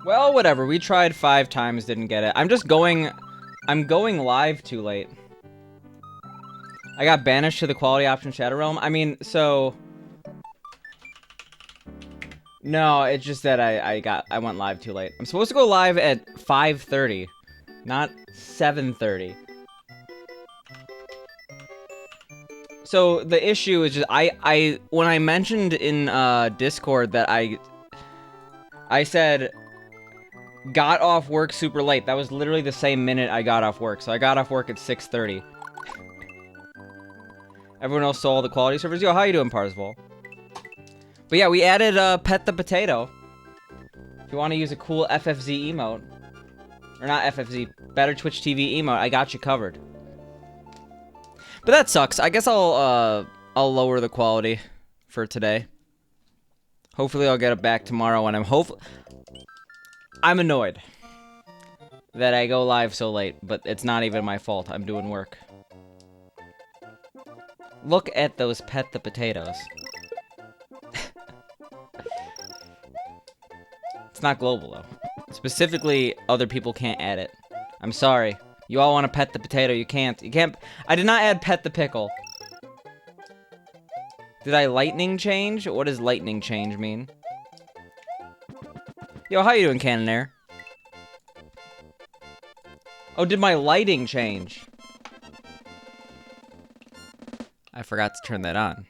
Well, whatever. We tried 5 times, didn't get it. I'm going live too late. I got banished to the quality option Shadow Realm. I mean, so... No, it's just that I went live too late. I'm supposed to go live at 5:30, not 7:30. So the issue is just when I mentioned in Discord that I said got off work super late. That was literally the same minute I got off work. So I got off work at 6:30. Everyone else saw all the quality servers. Yo, how you doing, Parzival? But yeah, we added Pet the Potato. If you want to use a cool FFZ emote, or not FFZ, Better Twitch TV emote, I got you covered. But that sucks. I guess I'll lower the quality for today. Hopefully I'll get it back tomorrow when I'm annoyed that I go live so late, but it's not even my fault. I'm doing work. Look at those Pet the Potatoes. It's not global, though. Specifically, other people can't add it. I'm sorry. You all want to pet the potato, you can't. You can't. I did not add pet the pickle. Did I lightning change? What does lightning change mean? Yo, how you doing, Canonair? Oh, did my lighting change? I forgot to turn that on.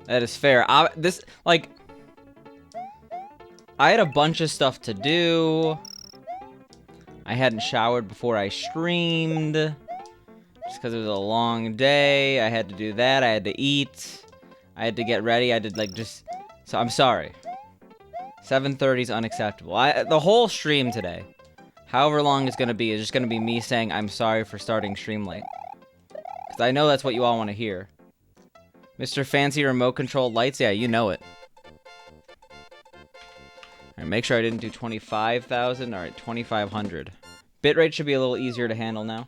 That is fair. I had a bunch of stuff to do. I hadn't showered before I streamed. Just because it was a long day. I had to do that. I had to eat. I had to get ready. I did, So, I'm sorry. 7:30 is unacceptable. The whole stream today, however long it's going to be, is just going to be me saying I'm sorry for starting stream late. Because I know that's what you all want to hear. Mr. Fancy Remote Control Lights? Yeah, you know it. Alright, make sure I didn't do 25,000. Alright, 2,500. Bitrate should be a little easier to handle now.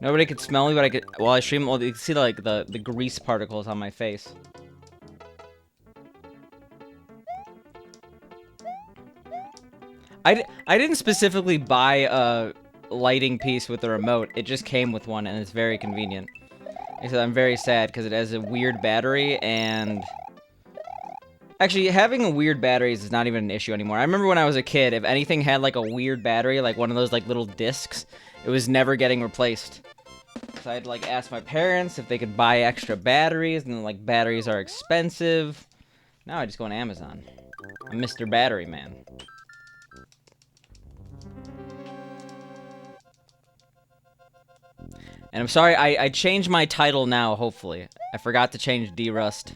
Nobody could smell me, but I could... While I stream, well, you can see, the grease particles on my face. I didn't specifically buy a lighting piece with the remote. It just came with one, and it's very convenient. Except I'm very sad because it has a weird battery, and... Actually, having weird batteries is not even an issue anymore. I remember when I was a kid, if anything had, a weird battery, like one of those, little discs, it was never getting replaced. So I had to, ask my parents if they could buy extra batteries, and then, batteries are expensive. Now I just go on Amazon. I'm Mr. Battery Man. And I'm sorry, I changed my title now, hopefully. I forgot to change Derust.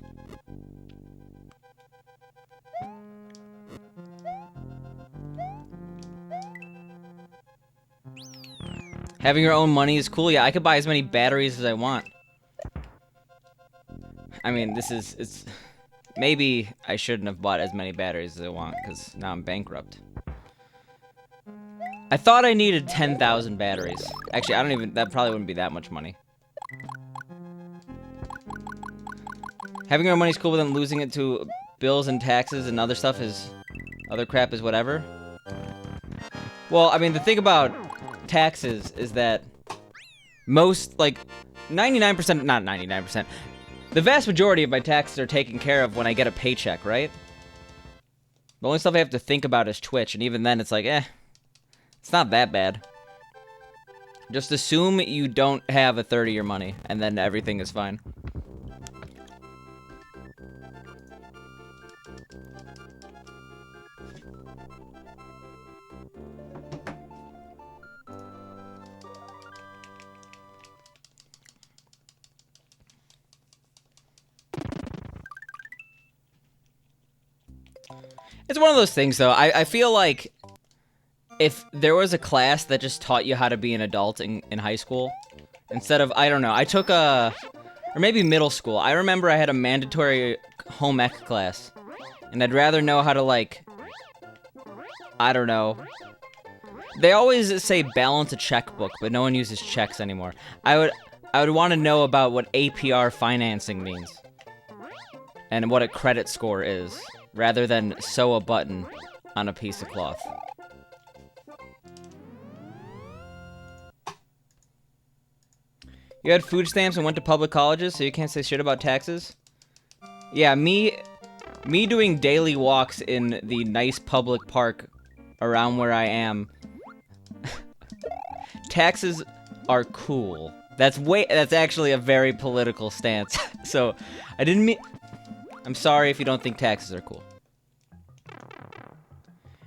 Having your own money is cool. Yeah, I could buy as many batteries as I want. I mean, it's... Maybe I shouldn't have bought as many batteries as I want, because now I'm bankrupt. I thought I needed 10,000 batteries. Actually, that probably wouldn't be that much money. Having your own money is cool, but then losing it to bills and taxes and other stuff other crap is whatever. Well, I mean, the thing about taxes is that most, 99%, not 99%, the vast majority of my taxes are taken care of when I get a paycheck, right? The only stuff I have to think about is Twitch, and even then it's it's not that bad. Just assume you don't have a third of your money, and then everything is fine. It's one of those things, though. I feel like if there was a class that just taught you how to be an adult in high school, instead of, I don't know, I took or maybe middle school. I remember I had a mandatory home ec class, and I'd rather know how to, I don't know. They always say balance a checkbook, but no one uses checks anymore. I would want to know about what APR financing means. And what a credit score is, rather than sew a button on a piece of cloth. You had food stamps and went to public colleges, so you can't say shit about taxes? Yeah, me doing daily walks in the nice public park around where I am. Taxes are cool. That's actually a very political stance. So, I didn't mean... I'm sorry if you don't think taxes are cool.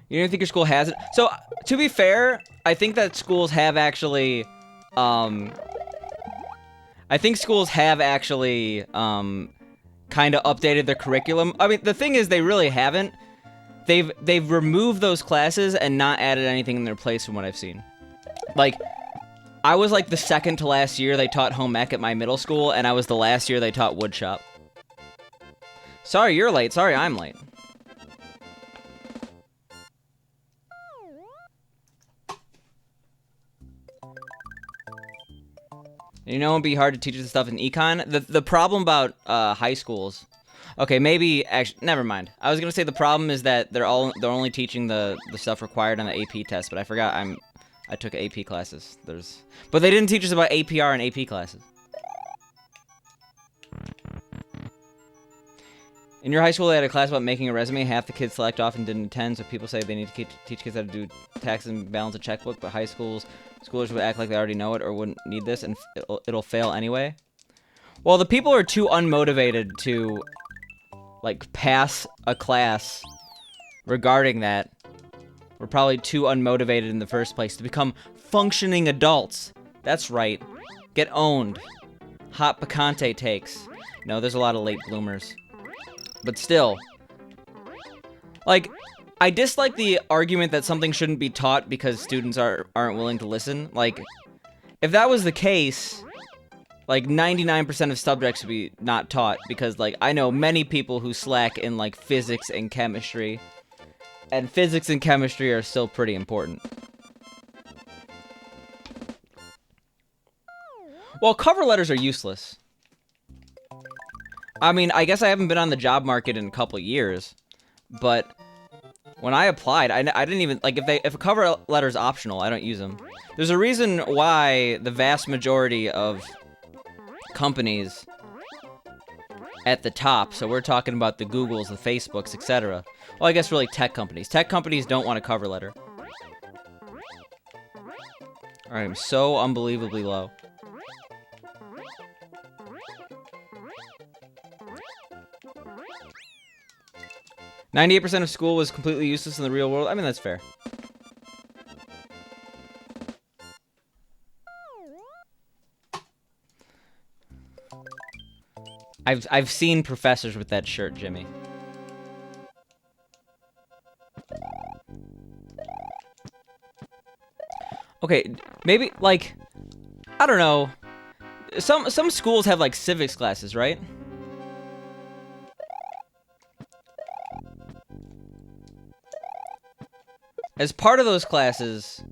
You don't think your school has it? So, to be fair, I think that schools have actually, kind of updated their curriculum. I mean, the thing is, they really haven't. They've removed those classes and not added anything in their place from what I've seen. Like, I was like the second to last year they taught home ec at my middle school, and I was the last year they taught woodshop. Sorry you're late, sorry I'm late. You know, it'd be hard to teach this stuff in econ. The problem about high schools... Okay, maybe... Actually, never mind. I was gonna say the problem is that they're only teaching the stuff required on the AP test, but I forgot I took AP classes. But they didn't teach us about APR and AP classes. In your high school, they had a class about making a resume. Half the kids select off and didn't attend, so people say they need to teach kids how to do taxes and balance a checkbook, but high schoolers would act like they already know it or wouldn't need this, and it'll fail anyway. Well, the people are too unmotivated to, like, pass a class regarding that. We're probably too unmotivated in the first place to become functioning adults. That's right. Get owned. Hot picante takes. No, there's a lot of late bloomers. But still, like, I dislike the argument that something shouldn't be taught because students aren't willing to listen. Like, if that was the case, like, 99% of subjects would be not taught because, like, I know many people who slack in, like, physics and chemistry. And physics and chemistry are still pretty important. Well, cover letters are useless. I mean, I guess I haven't been on the job market in a couple years, but when I applied, I didn't even, like, if a cover letter's optional, I don't use them. There's a reason why the vast majority of companies at the top, so we're talking about the Googles, the Facebooks, etc. Well, I guess really tech companies. Tech companies don't want a cover letter. Alright, I'm so unbelievably low. "98% of school was completely useless in the real world." I mean, that's fair. I've seen professors with that shirt, Jimmy. Okay, maybe, like, I don't know. Some schools have, like, civics classes, right? As part of those classes,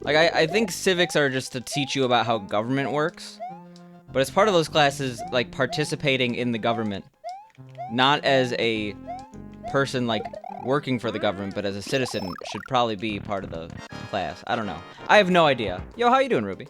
like, I think civics are just to teach you about how government works. But as part of those classes, like, participating in the government, not as a person, like, working for the government, but as a citizen, should probably be part of the class. I don't know. I have no idea. Yo, how you doing, Ruby?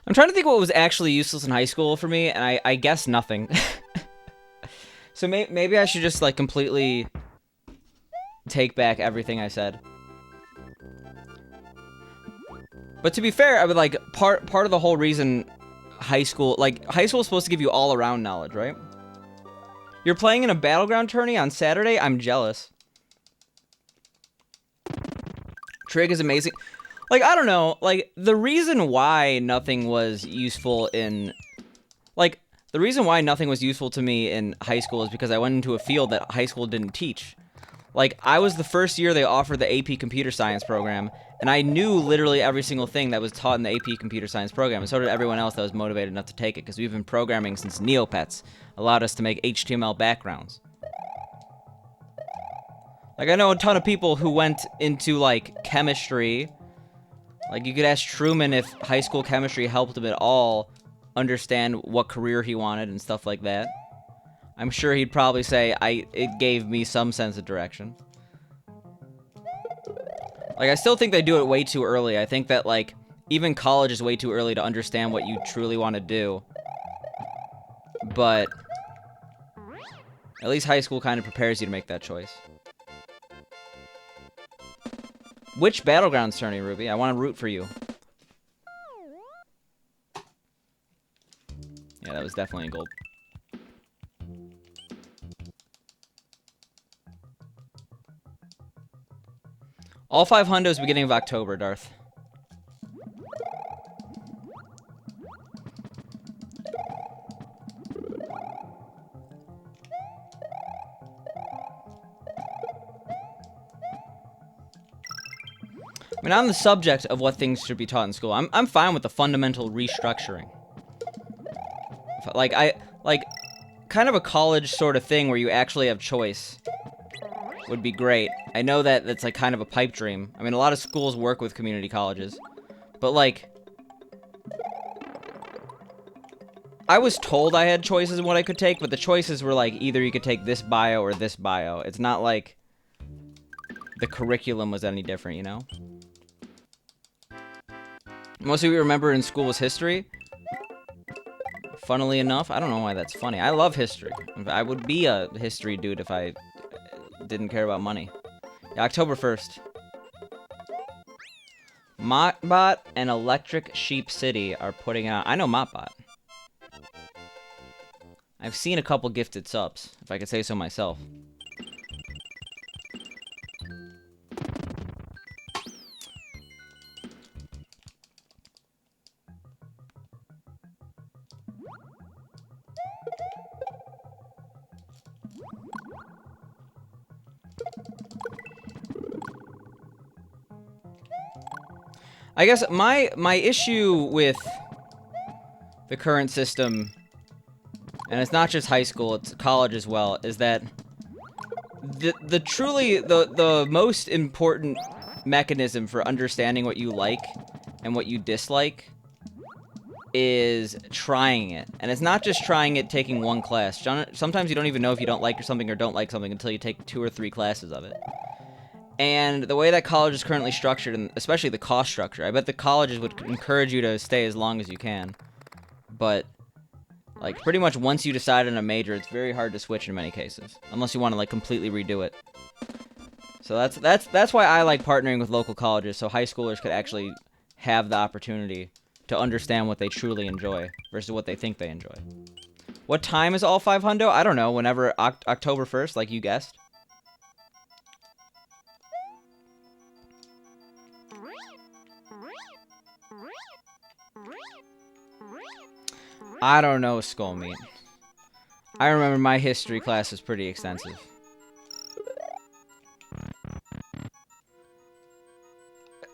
I'm trying to think what was actually useless in high school for me, and I guess nothing. So maybe I should just, like, completely take back everything I said. But to be fair, I would, like, part of the whole reason high school is supposed to give you all-around knowledge, right? You're playing in a battleground tourney on Saturday? I'm jealous. Trig is amazing. Like, I don't know, like, the reason why nothing was useful in, like, the reason why nothing was useful to me in high school is because I went into a field that high school didn't teach. Like, I was the first year they offered the AP Computer Science program, and I knew literally every single thing that was taught in the AP Computer Science program, and so did everyone else that was motivated enough to take it, because we've been programming since Neopets allowed us to make HTML backgrounds. Like, I know a ton of people who went into, like, chemistry. Like, you could ask Truman if high school chemistry helped him at all understand what career he wanted and stuff like that. I'm sure he'd probably say, it gave me some sense of direction. Like, I still think they do it way too early. I think that, like, even college is way too early to understand what you truly want to do. But at least high school kind of prepares you to make that choice. Which Battlegrounds tourney, Ruby? I want to root for you. Yeah, that was definitely a gold. All 5 hundos beginning of October, Darth. I mean, on the subject of what things should be taught in school, I'm fine with the fundamental restructuring. Like, kind of a college sort of thing where you actually have choice would be great. I know that that's, like, kind of a pipe dream. I mean, a lot of schools work with community colleges. But, like, I was told I had choices in what I could take, but the choices were, like, either you could take this bio or this bio. It's not like the curriculum was any different, you know? Most of you remember in school was history. Funnily enough, I don't know why that's funny. I love history. I would be a history dude if I didn't care about money. Yeah, October 1st. Motbot and Electric Sheep City are putting out... I know Motbot. I've seen a couple gifted subs, if I could say so myself. I guess my issue with the current system, and it's not just high school, it's college as well, is that the most important mechanism for understanding what you like and what you dislike is trying it. And it's not just trying it taking one class. Sometimes you don't even know if you don't like something or don't like something until you take 2 or 3 classes of it. And the way that college is currently structured, and especially the cost structure, I bet the colleges would encourage you to stay as long as you can. But, like, pretty much once you decide on a major, it's very hard to switch in many cases. Unless you want to, like, completely redo it. So that's why I like partnering with local colleges, so high schoolers could actually have the opportunity to understand what they truly enjoy versus what they think they enjoy. What time is all 5 hundo? I don't know, whenever October 1st, like you guessed. I don't know, Skull Meat. I remember my history class was pretty extensive.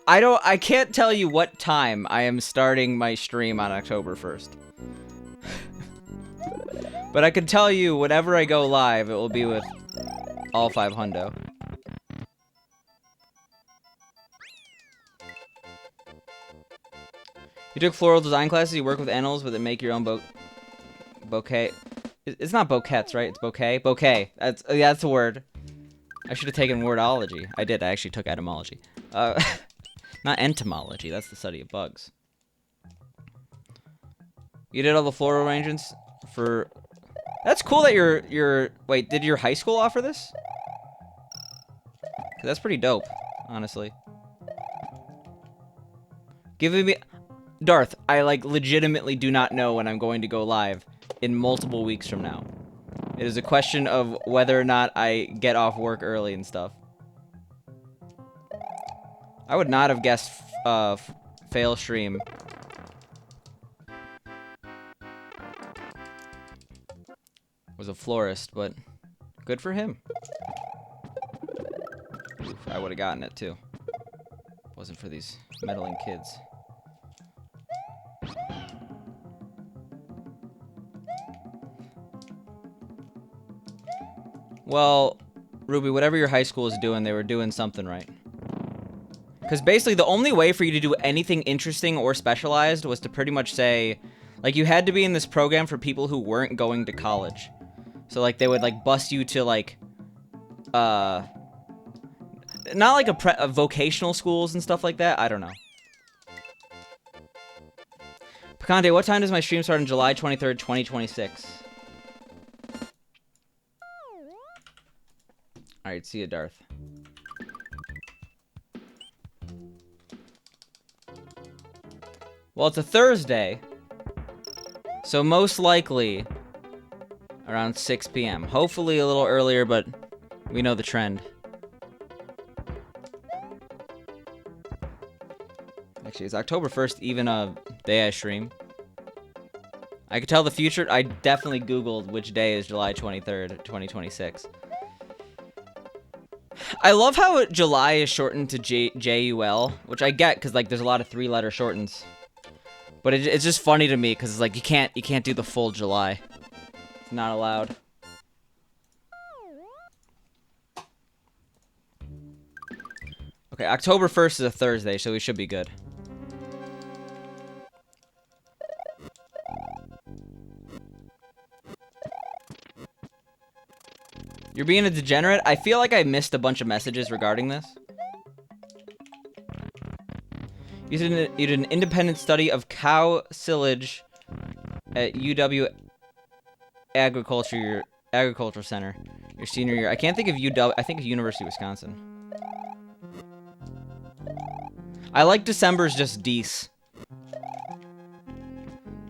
I can't tell you what time I am starting my stream on October 1st. But I can tell you, whenever I go live, it will be with all 5 hundo. You took floral design classes, you work with animals, but then make your own bouquet. It's not bouquets, right? It's bouquet? Bouquet. That's a word. I should have taken wordology. I did. I actually took etymology. Not entomology. That's the study of bugs. You did all the floral arrangements for... That's cool that you're... Wait, did your high school offer this? 'Cause that's pretty dope, honestly. Giving me... Darth, I, like, legitimately do not know when I'm going to go live in multiple weeks from now. It is a question of whether or not I get off work early and stuff. I would not have guessed fail stream. Was a florist, but good for him. I would have gotten it too. Wasn't for these meddling kids. Well, Ruby, whatever your high school is doing, they were doing something right. Because basically the only way for you to do anything interesting or specialized was to pretty much say, like, you had to be in this program for people who weren't going to college. So, like, they would, like, bust you to, like, not like a vocational schools and stuff like that. I don't know. Picante, what time does my stream start on July 23rd, 2026? Alright, see you, Darth. Well, it's a Thursday, so most likely around 6 p.m. Hopefully a little earlier, but we know the trend. Actually, is October 1st even a day I stream? I could tell the future. I definitely Googled which day is July 23rd, 2026. I love how July is shortened to J-U-L, which I get because, like, there's a lot of three-letter shortens. But it's just funny to me because it's like you can't do the full July. It's not allowed. Okay, October 1st is a Thursday, so we should be good. You're being a degenerate? I feel like I missed a bunch of messages regarding this. You did an independent study of cow silage at UW Agriculture Center your senior year. I can't think of UW. I think of University of Wisconsin. I like December's just dece.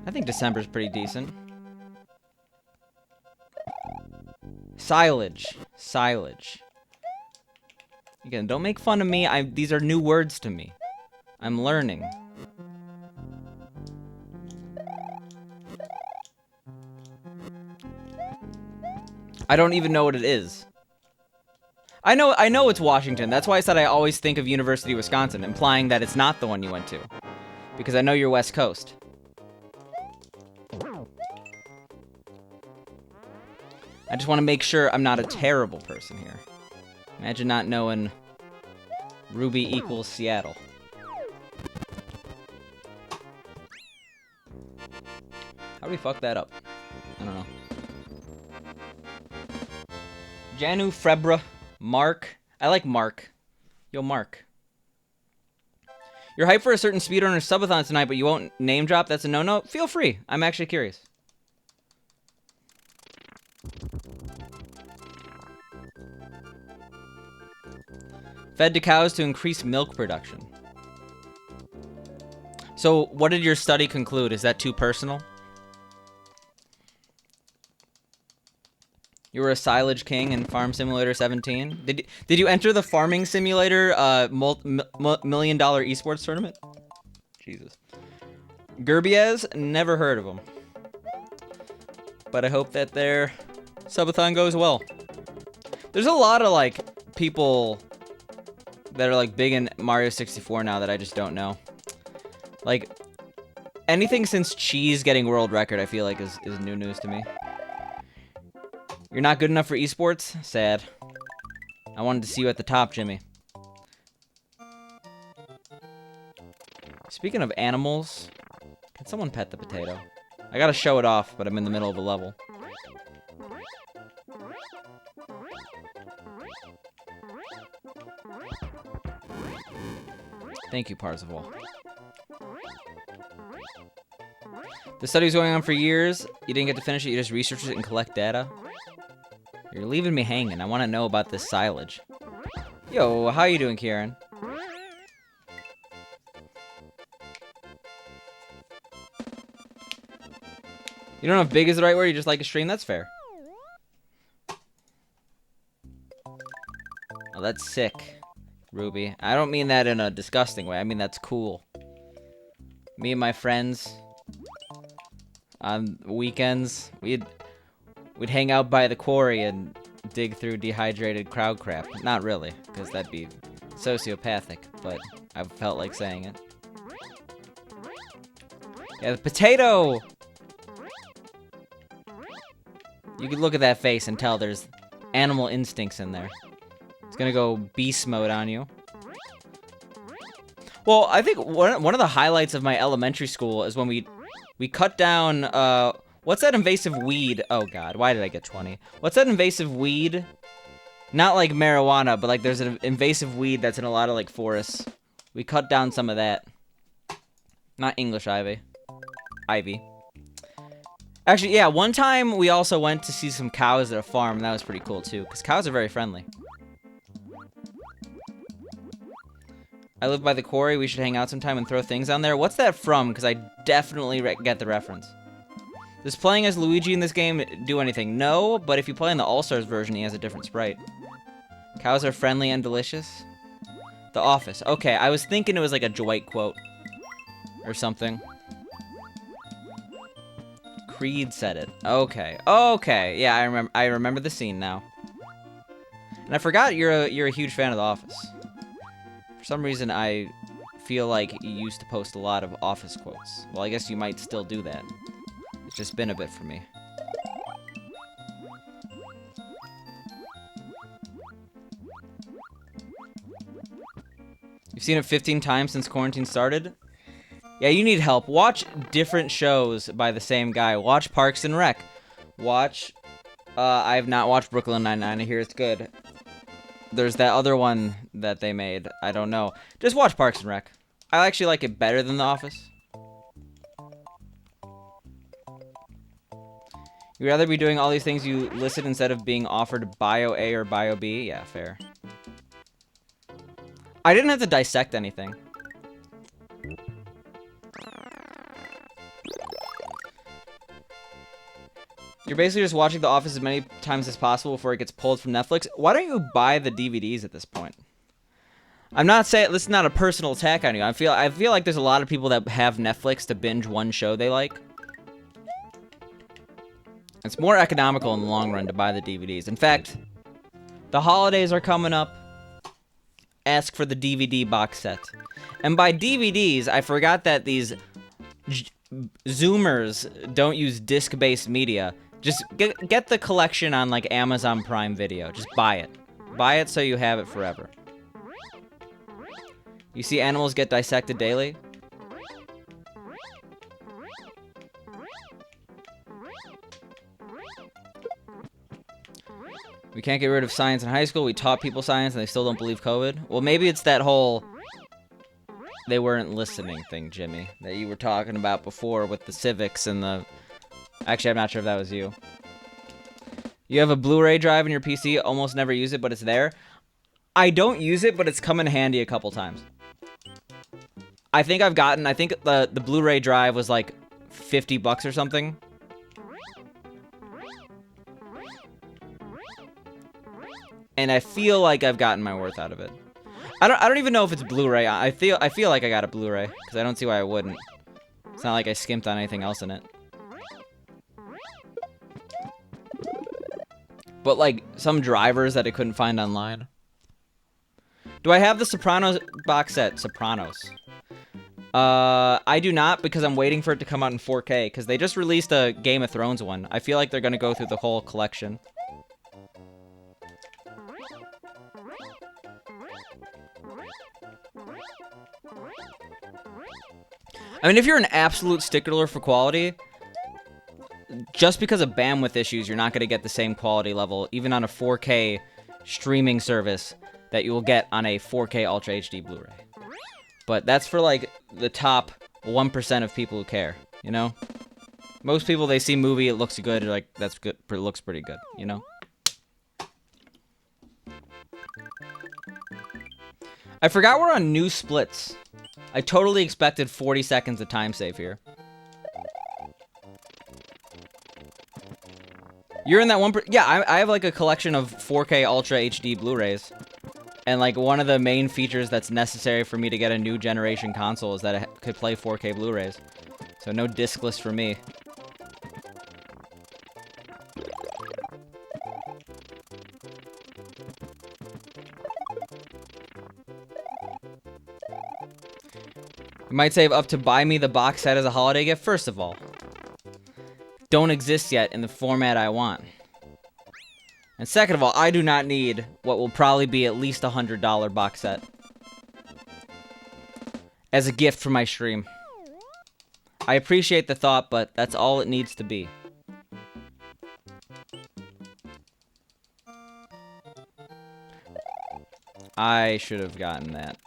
I think December's pretty decent. Silage. Again, don't make fun of me. These are new words to me. I'm learning. I don't even know what it is. I know it's Washington. That's why I said I always think of University of Wisconsin, implying that it's not the one you went to. Because I know you're West Coast. I just want to make sure I'm not a terrible person here. Imagine not knowing Ruby equals Seattle. How do we fuck that up? I don't know. Janu, Frebra, Mark. I like Mark. Yo, Mark. You're hyped for a certain speedrunner subathon tonight, but you won't name drop? That's a no-no? Feel free. I'm actually curious. Fed to cows to increase milk production. So, what did your study conclude? Is that too personal? You were a silage king in Farm Simulator 17. Did you enter the farming simulator $1,000,000 esports tournament? Jesus. Gerbiez, never heard of them. But I hope that their subathon goes well. There's a lot of like people that are like big in Mario 64 now that I just don't know. Like anything since Cheese getting world record, I feel like is new news to me. You're not good enough for esports? Sad. I wanted to see you at the top, Jimmy. Speaking of animals, can someone pet the potato? I gotta show it off, but I'm in the middle of a level. Thank you, Parzival. The study's going on for years. You didn't get to finish it, you just researched it and collect data. You're leaving me hanging. I want to know about this silage. Yo, how you doing, Kieran? You don't know if big is the right word, you just like a stream? That's fair. Oh, that's sick, Ruby. I don't mean that in a disgusting way. I mean that's cool. Me and my friends, on weekends, we'd hang out by the quarry and dig through dehydrated crowd crap. Not really, because that'd be sociopathic, but I felt like saying it. Yeah, the potato! You can look at that face and tell there's animal instincts in there. It's gonna go beast mode on you. Well, I think one of the highlights of my elementary school is when we cut down, what's that invasive weed? Oh god, why did I get 20? What's that invasive weed? Not like marijuana, but like there's an invasive weed that's in a lot of like forests. We cut down some of that. Not English ivy. Ivy. Actually, yeah, one time we also went to see some cows at a farm, and that was pretty cool too, because cows are very friendly. I live by the quarry. We should hang out sometime and throw things down there. What's that from? Because I definitely get the reference. Does playing as Luigi in this game do anything? No, but if you play in the All-Stars version, he has a different sprite. Cows are friendly and delicious. The Office. Okay, I was thinking it was like a Dwight quote. Or something. Creed said it. Okay. Okay. Yeah, I remember the scene now. And I forgot you're a huge fan of The Office. For some reason, I feel like you used to post a lot of Office quotes. Well, I guess you might still do that. It's just been a bit for me. You've seen it 15 times since quarantine started? Yeah, you need help. Watch different shows by the same guy. Watch Parks and Rec. Watch... I have not watched Brooklyn Nine-Nine. I hear it's good. There's that other one that they made. I don't know. Just watch Parks and Rec. I actually like it better than The Office. You'd rather be doing all these things you listed instead of being offered Bio A or Bio B? Yeah, fair. I didn't have to dissect anything. You're basically just watching The Office as many times as possible before it gets pulled from Netflix. Why don't you buy the DVDs at this point? I'm not saying this is not a personal attack on you. I feel like there's a lot of people that have Netflix to binge one show they like. It's more economical in the long run to buy the DVDs. In fact, the holidays are coming up. Ask for the DVD box set. And by DVDs, I forgot that these Zoomers don't use disc-based media. Just get the collection on like Amazon Prime Video. Just buy it. Buy it so you have it forever. You see animals get dissected daily? We can't get rid of science in high school. We taught people science and they still don't believe COVID. Well, maybe it's that whole they weren't listening thing, Jimmy, that you were talking about before with the civics and the... Actually, I'm not sure if that was you. You have a Blu-ray drive in your PC, almost never use it, but it's there. I don't use it, but it's come in handy a couple times. I think the Blu-ray drive was like 50 bucks or something. And I feel like I've gotten my worth out of it. I don't even know if it's Blu-ray. I feel like I got a Blu-ray, because I don't see why I wouldn't. It's not like I skimped on anything else in it. But like some drivers that I couldn't find online. Do I have the Sopranos box set? Sopranos. I do not, because I'm waiting for it to come out in 4K, because they just released a Game of Thrones one. I feel like they're going to go through the whole collection. I mean, if you're an absolute stickler for quality, just because of bandwidth issues, you're not going to get the same quality level, even on a 4K streaming service, that you will get on a 4K Ultra HD Blu-ray. But that's for, like, the top 1% of people who care, you know? Most people, they see movie, it looks good, they're like, that's good, it looks pretty good, you know? I forgot we're on new splits. I totally expected 40 seconds of time save here. You're in that one... Yeah, I have like a collection of 4K Ultra HD Blu-rays. And like one of the main features that's necessary for me to get a new generation console is that it could play 4K Blu-rays. So no discless for me. You might save up to buy me the box set as a holiday gift. First of all, don't exist yet in the format I want. And second of all, I do not need what will probably be at least a $100 box set as a gift for my stream. I appreciate the thought, but that's all it needs to be. I should have gotten that.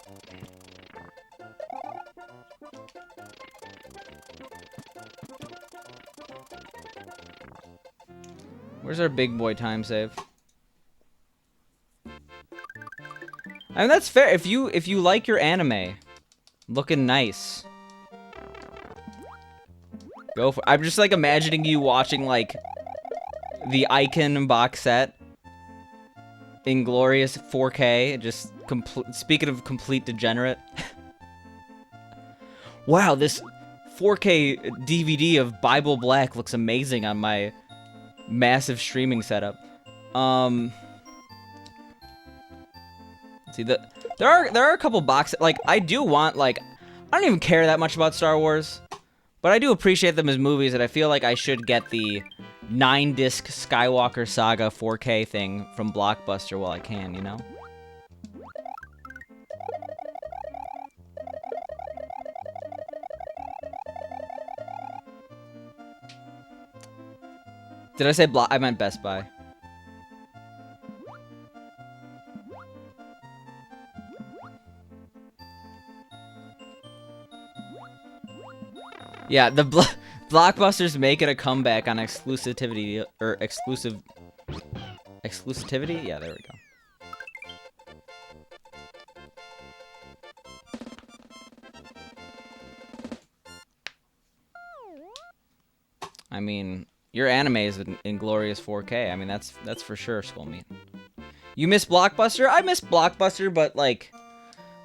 Where's our big boy time save? I mean, that's fair. If you like your anime looking nice, go for it. I'm just like imagining you watching like the Icon box set in glorious 4K. Just speaking of complete degenerate. Wow, this 4K DVD of Bible Black looks amazing on my massive streaming setup. See, there are a couple boxes, like, I do want, like, I don't even care that much about Star Wars, but I do appreciate them as movies, and I feel like I should get the 9-disc Skywalker Saga 4K thing from Blockbuster while I can, you know? Did I say I meant Best Buy. Yeah, the Blockbuster's making a comeback on exclusivity, or exclusivity? Yeah, there we go. I mean, your anime is in glorious 4K. I mean, that's for sure, Skullmeat. You miss Blockbuster? I miss Blockbuster, but like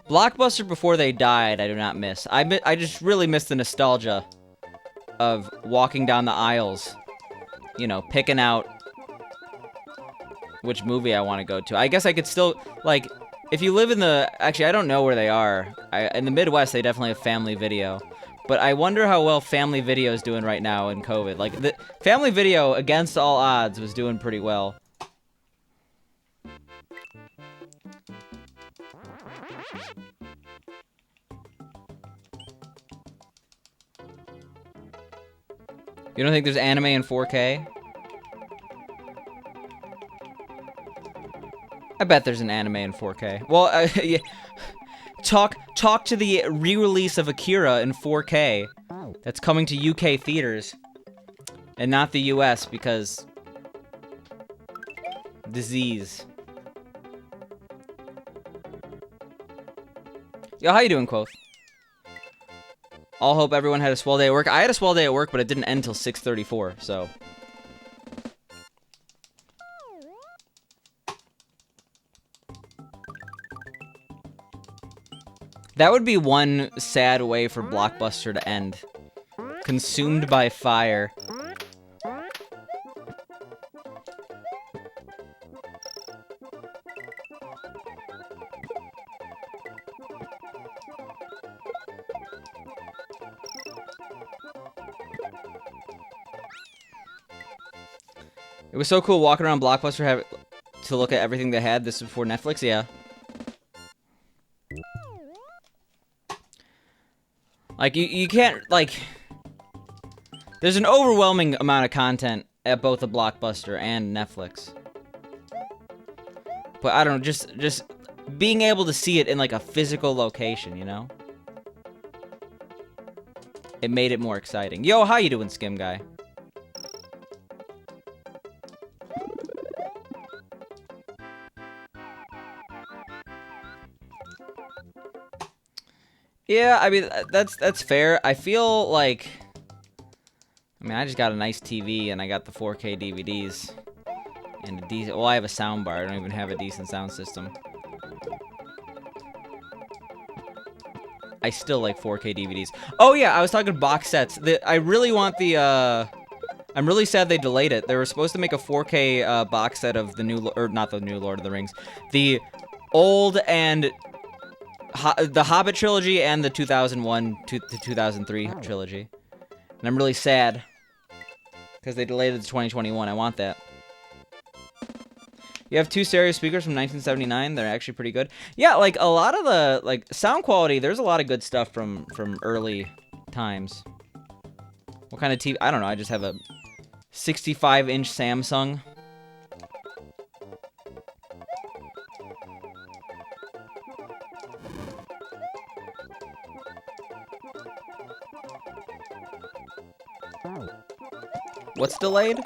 Blockbuster before they died, I do not miss. I just really miss the nostalgia of walking down the aisles, you know, picking out which movie I want to go to. I guess I could still, like, if you live in the, actually, I don't know where they are. In the Midwest, they definitely have Family Video. But I wonder how well Family Video is doing right now in COVID. Like, the Family Video, against all odds, was doing pretty well. You don't think there's anime in 4K? I bet there's an anime in 4K. Well, yeah. Talk to the re-release of Akira in 4K that's coming to UK theaters and not the US because disease. Yo, how you doing, Quoth? All hope everyone had a swell day at work. I had a swell day at work, but it didn't end till 6:34, so. That would be one sad way for Blockbuster to end. Consumed by fire. It was so cool walking around Blockbuster to look at everything they had. This was before Netflix, yeah. Like, you can't, like... There's an overwhelming amount of content at both the Blockbuster and Netflix. But I don't know, just being able to see it in, like, a physical location, you know? It made it more exciting. Yo, how you doing, Skim Guy? Yeah, I mean, that's fair. I feel like... I mean, I just got a nice TV, and I got the 4K DVDs. And a decent... Well, I have a soundbar. I don't even have a decent sound system. I still like 4K DVDs. Oh, yeah, I was talking box sets. I really want the, I'm really sad they delayed it. They were supposed to make a 4K, box set of the new... Or, not the new Lord of the Rings. The old and... the Hobbit trilogy and the 2001 to 2003 trilogy. And I'm really sad because they delayed it to 2021. I want that. You have 2 stereo speakers from 1979. They're actually pretty good. Yeah, like a lot of the like sound quality. There's a lot of good stuff from early times. What kind of TV? I don't know. I just have a 65-inch Samsung. What's delayed?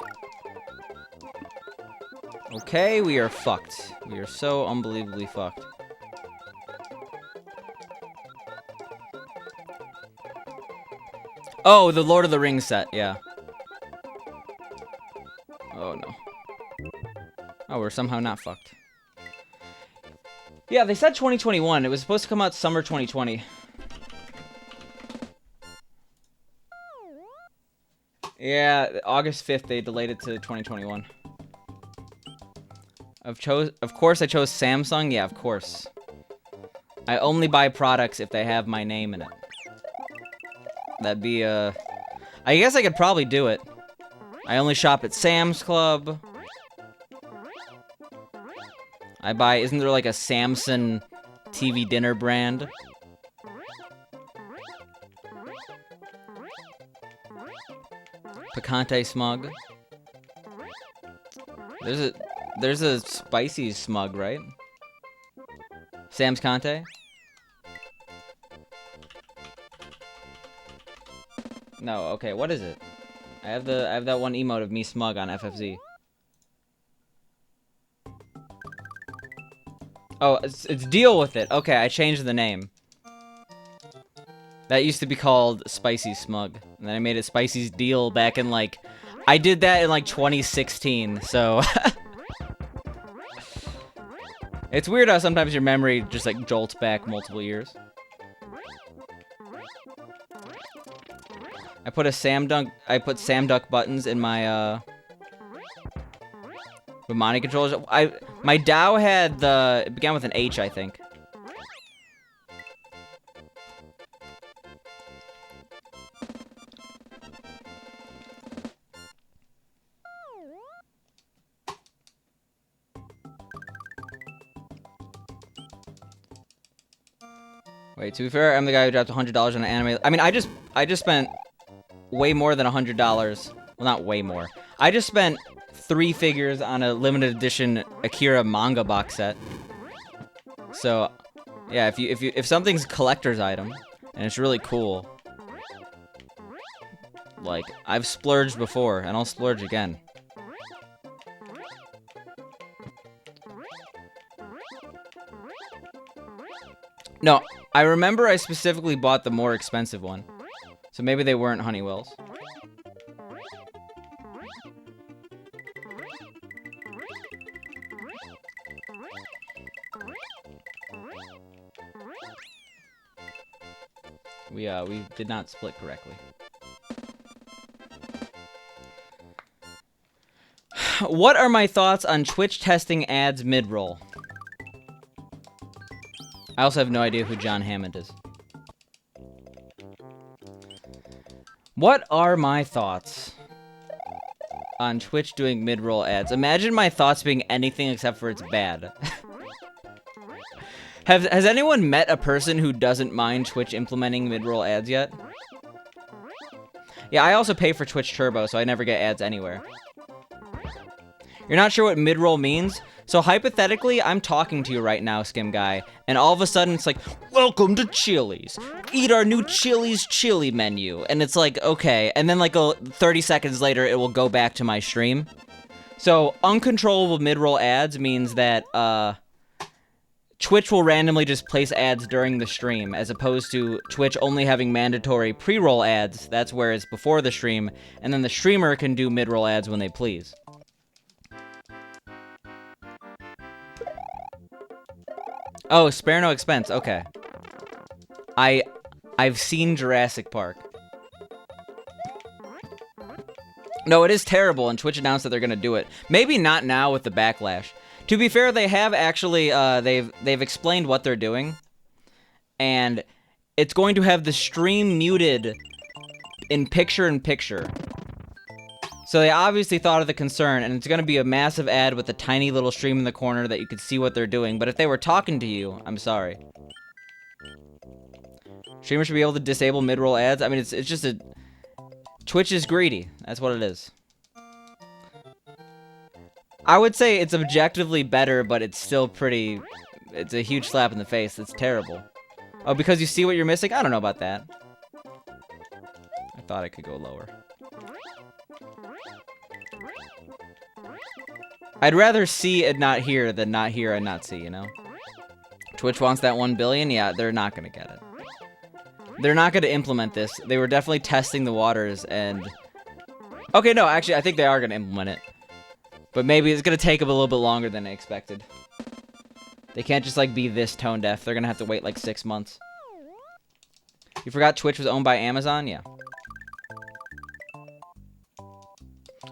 Okay, we are fucked. We are so unbelievably fucked. Oh, the Lord of the Rings set, yeah. Oh, no. Oh, we're somehow not fucked. Yeah, they said 2021. It was supposed to come out summer 2020. Yeah, August 5th, they delayed it to 2021. Of course I chose Samsung. Yeah, of course. I only buy products if they have my name in it. That'd be, I guess I could probably do it. I only shop at Sam's Club. I buy, isn't there like a Samson TV dinner brand? Picante Smug. There's a spicy smug, right? Sam's Conte? No, okay, what is it? I have that one emote of me smug on FFZ. Oh, it's deal with it. Okay, I changed the name. That used to be called Spicy Smug. And then I made it Spicy's Deal back in like I did that in like 2016, so it's weird how sometimes your memory just like jolts back multiple years. I put Sam Duck buttons in my Ramani controllers. My DAO had it began with an H, I think. Wait, to be fair, I'm the guy who dropped $100 on an anime. I mean, I just spent way more than $100. Well, not way more. I just spent 3 figures on a limited edition Akira manga box set. So, yeah, if something's a collector's item and it's really cool, like I've splurged before and I'll splurge again. No, I remember I specifically bought the more expensive one. So maybe they weren't Honeywells. We did not split correctly. What are my thoughts on Twitch testing ads mid-roll? I also have no idea who John Hammond is. What are my thoughts on Twitch doing mid-roll ads? Imagine my thoughts being anything except for it's bad. Has anyone met a person who doesn't mind Twitch implementing mid-roll ads yet? Yeah, I also pay for Twitch Turbo, so I never get ads anywhere. You're not sure what mid-roll means? So hypothetically, I'm talking to you right now, Skim Guy, and all of a sudden it's like, welcome to Chili's. Eat our new Chili's chili menu. And it's like, okay. And then like 30 seconds later, it will go back to my stream. So uncontrollable mid-roll ads means that Twitch will randomly just place ads during the stream, as opposed to Twitch only having mandatory pre-roll ads. That's where it's before the stream, and then the streamer can do mid-roll ads when they please. Oh, spare no expense. Okay. I've seen Jurassic Park. No, it is terrible, and Twitch announced that they're gonna do it. Maybe not now with the backlash. To be fair, they have actually they've explained what they're doing, and it's going to have the stream muted in picture-in-picture. So they obviously thought of the concern, and it's going to be a massive ad with a tiny little stream in the corner that you could see what they're doing. But if they were talking to you, I'm sorry. Streamers should be able to disable mid-roll ads. I mean, it's just a... Twitch is greedy. That's what it is. I would say it's objectively better, but it's still pretty... It's a huge slap in the face. It's terrible. Oh, because you see what you're missing? I don't know about that. I thought I could go lower. I'd rather see and not hear than not hear and not see, you know? Twitch wants that 1 billion? Yeah, they're not gonna get it. They're not gonna implement this. They were definitely testing the waters and... Okay, no, actually, I think they are gonna implement it. But maybe it's gonna take them a little bit longer than they expected. They can't just, like, be this tone deaf. They're gonna have to wait, like, 6 months. You forgot Twitch was owned by Amazon? Yeah.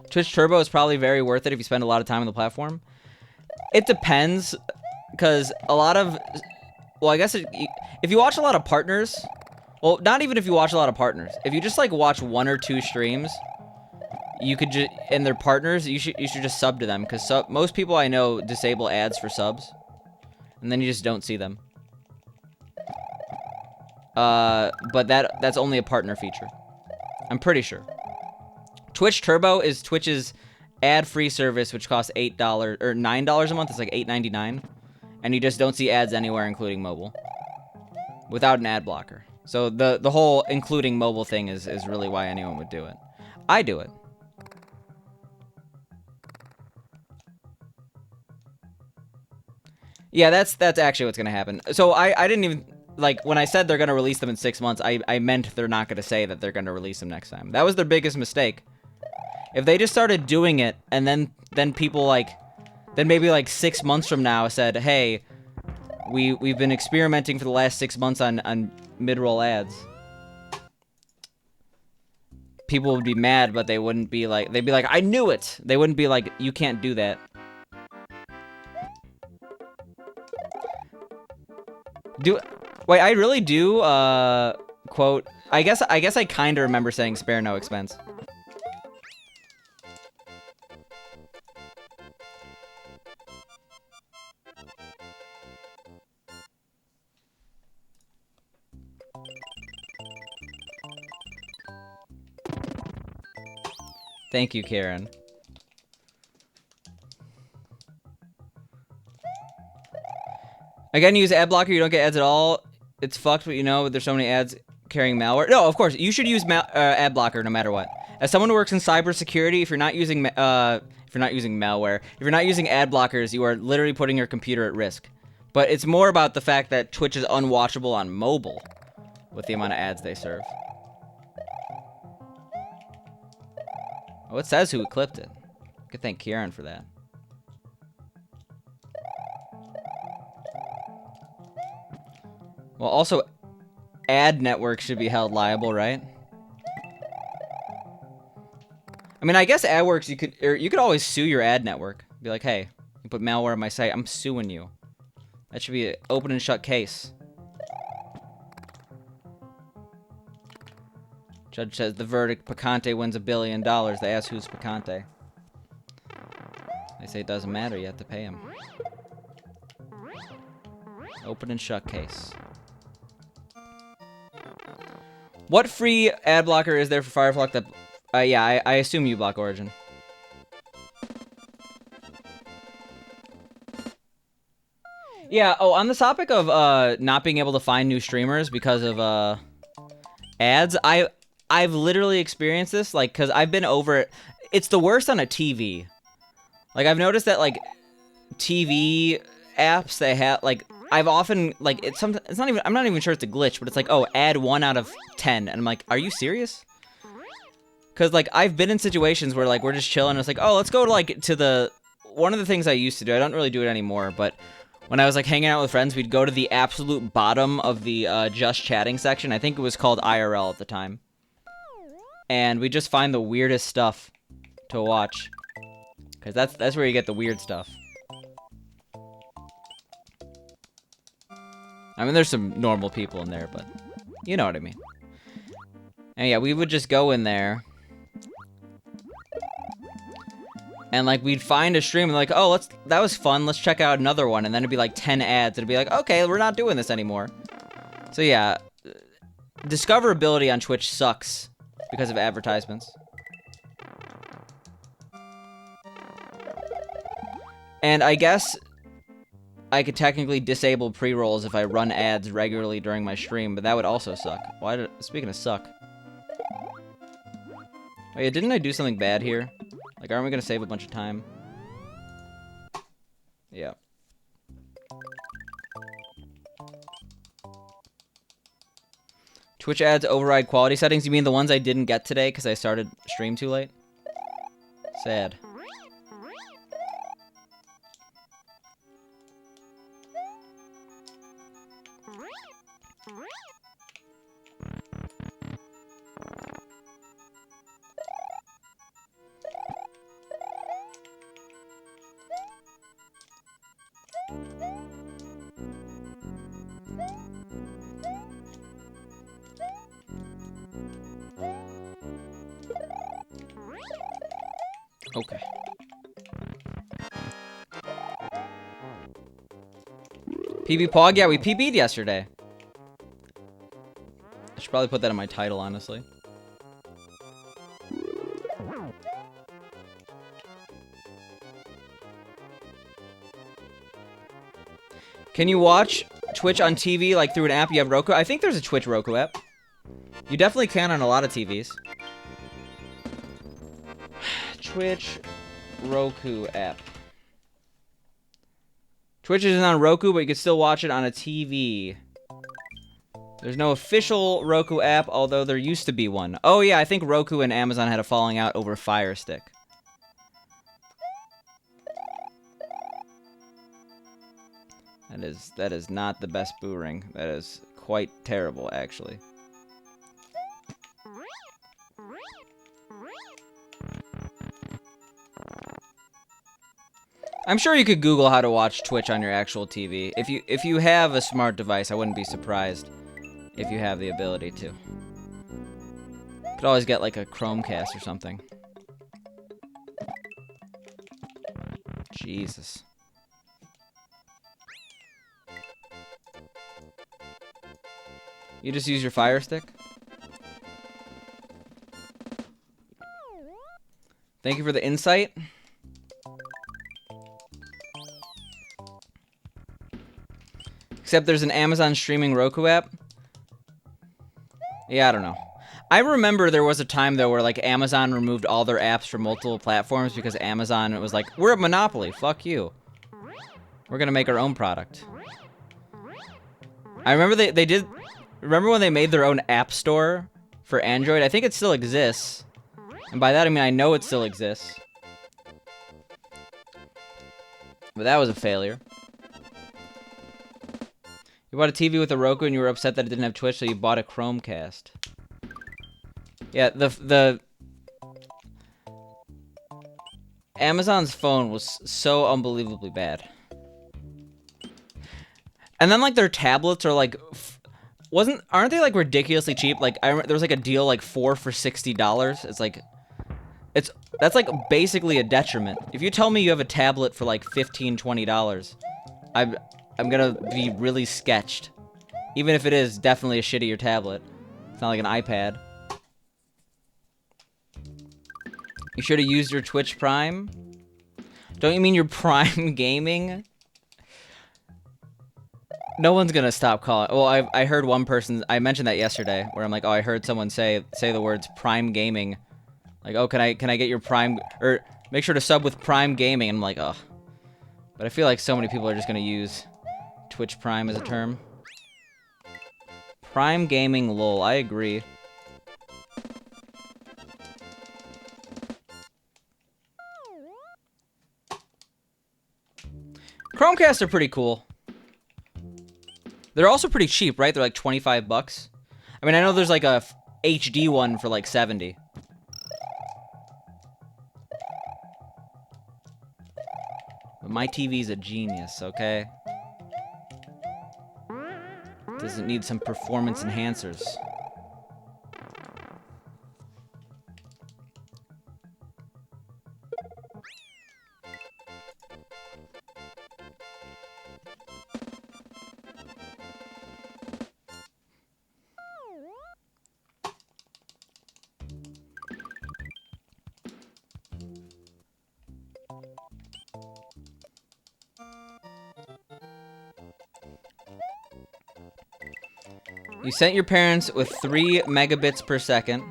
Twitch Turbo is probably very worth it if you spend a lot of time on the platform. It depends, because a lot of... Well, I guess if you watch a lot of partners... Well, not even if you watch a lot of partners. If you just, like, watch 1 or 2 streams, you could just... And they're partners, you should just sub to them, because most people I know disable ads for subs. And then you just don't see them. But that's only a partner feature. I'm pretty sure. Twitch Turbo is Twitch's ad-free service, which costs $8 or $9 a month. It's like $8.99, and you just don't see ads anywhere, including mobile, without an ad blocker. So the whole including mobile thing is really why anyone would do it. I do it. Yeah, that's actually what's gonna happen. So I didn't even... Like, when I said they're gonna release them in 6 months, I meant they're not gonna say that they're gonna release them next time. That was their biggest mistake. If they just started doing it, and then people, like... Then maybe, like, 6 months from now said, hey, we've been experimenting for the last 6 months on mid-roll ads. People would be mad, but they wouldn't be like... They'd be like, I knew it! They wouldn't be like, you can't do that. Wait, I really do, quote... I guess I kinda remember saying spare no expense. Thank you, Karen. Again, use ad blocker, you don't get ads at all. It's fucked, but you know, there's so many ads carrying malware. No, of course, you should use ad blocker no matter what. As someone who works in cybersecurity, if you're not using malware, if you're not using ad blockers, you are literally putting your computer at risk. But it's more about the fact that Twitch is unwatchable on mobile with the amount of ads they serve. Oh, it says who clipped it. I could thank Kieran for that. Well, also, ad networks should be held liable, right? I mean, I guess AdWorks, you could always sue your ad network. Be like, hey, you put malware on my site, I'm suing you. That should be an open and shut case. Judge says the verdict, Picante wins $1 billion. They ask who's Picante. They say it doesn't matter, you have to pay him. Open and shut case. What free ad blocker is there for Fireflock that... yeah, I assume you block Origin. Yeah, oh, on the topic of not being able to find new streamers because of ads, I've literally experienced this, like, because I've been over it. It's the worst on a TV. Like, I've noticed that, like, TV apps, they have, like, I've often, like, it's not even, I'm not even sure it's a glitch, but it's like, oh, add 1 out of 10, and I'm like, are you serious? Because, like, I've been in situations where, like, we're just chilling, and it's like, oh, let's go to, like, to the, one of the things I used to do, I don't really do it anymore, but when I was, like, hanging out with friends, we'd go to the absolute bottom of the just chatting section. I think it was called IRL at the time. And we just find the weirdest stuff to watch. Because that's where you get the weird stuff. I mean, there's some normal people in there, but you know what I mean. And yeah, we would just go in there. And, like, we'd find a stream and, like, oh, that was fun. Let's check out another one. And then it'd be, like, 10 ads. It'd be like, okay, we're not doing this anymore. So, yeah. Discoverability on Twitch sucks because of advertisements. And I guess I could technically disable pre-rolls if I run ads regularly during my stream, but that would also suck. Speaking of suck. Oh yeah, didn't I do something bad here? Like, aren't we gonna save a bunch of time? Yeah. Twitch ads override quality settings? You mean the ones I didn't get today because I started stream too late? Sad. Okay. PB Pog? Yeah, we PB'd yesterday. I should probably put that in my title, honestly. Can you watch Twitch on TV, like, through an app? You have Roku? I think there's a Twitch Roku app. You definitely can on a lot of TVs. Twitch Roku app. Twitch isn't on Roku, but you can still watch it on a TV. There's no official Roku app, although there used to be one. Oh yeah, I think Roku and Amazon had a falling out over Fire Stick. That is not the best boo ring. That is quite terrible, actually. I'm sure you could Google how to watch Twitch on your actual TV. If you have a smart device, I wouldn't be surprised if you have the ability to. Could always get like a Chromecast or something. Jesus. You just use your Fire Stick? Thank you for the insight. Except there's an Amazon streaming Roku app. Yeah, I don't know. I remember there was a time, though, where, like, Amazon removed all their apps from multiple platforms because Amazon was like, we're a monopoly, fuck you. We're gonna make our own product. I remember they did... Remember when they made their own app store for Android? I think it still exists. And by that, I mean I know it still exists. But that was a failure. You bought a TV with a Roku and you were upset that it didn't have Twitch, so you bought a Chromecast. Yeah, the Amazon's phone was so unbelievably bad. And then, like, their tablets are, like, aren't they, like, ridiculously cheap? Like, there was, like, a deal, like, 4 for $60. It's, like, that's, like, basically a detriment. If you tell me you have a tablet for, like, $15, $20, I'm gonna be really sketched. Even if it is definitely a shittier tablet. It's not like an iPad. You should have used your Twitch Prime. Don't you mean your Prime Gaming? No one's gonna stop calling. Well, I heard one person. I mentioned that yesterday, where I'm like, oh, I heard someone say the words Prime Gaming. Like, oh, can I get your Prime, or make sure to sub with Prime Gaming? And I'm like, oh. But I feel like so many people are just gonna use Twitch Prime as a term. Prime Gaming, lol. I agree. Chromecasts are pretty cool. They're also pretty cheap, right? They're like 25 bucks. I mean, I know there's like a HD one for like 70. But my TV's a genius, okay? Doesn't need some performance enhancers. You sent your parents with 3 megabits per second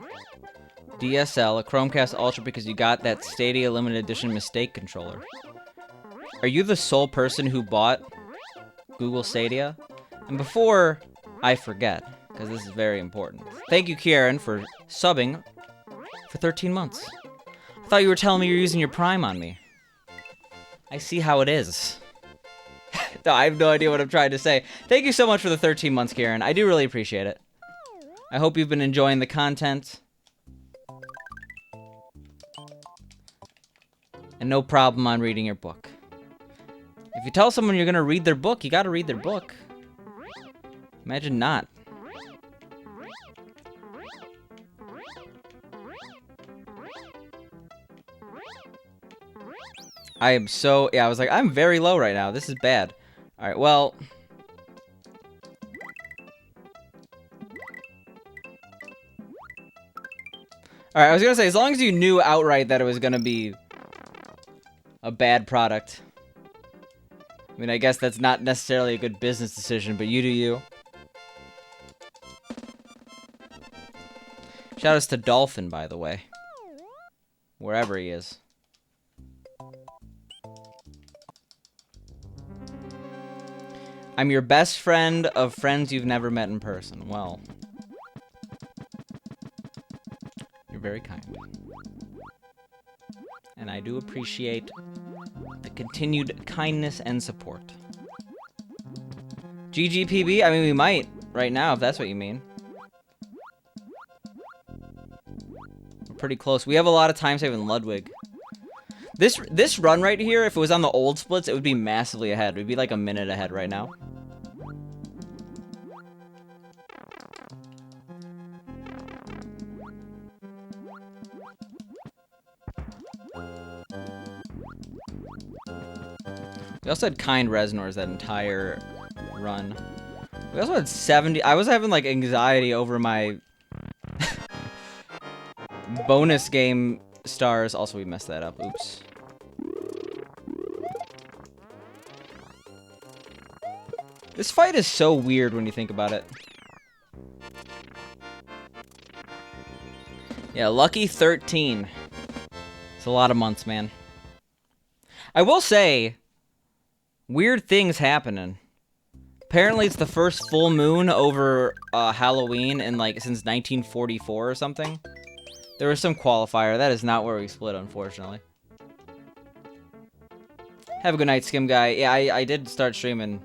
DSL, a Chromecast Ultra, because you got that Stadia limited edition mistake controller. Are you the sole person who bought Google Stadia? And before I forget, because this is very important, thank you, Kieran, for subbing for 13 months. I thought you were telling me you're using your Prime on me. I see how it is. No, I have no idea what I'm trying to say. Thank you so much for the 13 months, Kieran. I do really appreciate it. I hope you've been enjoying the content. And no problem on reading your book. If you tell someone you're going to read their book, you got to read their book. Imagine not. I am so... Yeah, I was like, I'm very low right now. This is bad. Alright, well... Alright, I was gonna say, as long as you knew outright that it was gonna be a bad product. I mean, I guess that's not necessarily a good business decision, but you do you. Shoutouts to Dolphin, by the way. Wherever he is. I'm your best friend of friends you've never met in person. Well, you're very kind. And I do appreciate the continued kindness and support. GGPB? I mean, we might right now, if that's what you mean. We're pretty close. We have a lot of time save in Ludwig. This run right here, if it was on the old splits, it would be massively ahead. We'd be like a minute ahead right now. We also had kind Resnors that entire run. We also had 70. I was having like anxiety over my bonus game stars. Also, we messed that up. Oops. This fight is so weird when you think about it. Yeah, lucky 13. It's a lot of months, man. I will say, weird things happening. Apparently, it's the first full moon over Halloween in like since 1944 or something. There was some qualifier. That is not where we split, unfortunately. Have a good night, Skim Guy. Yeah, I did start streaming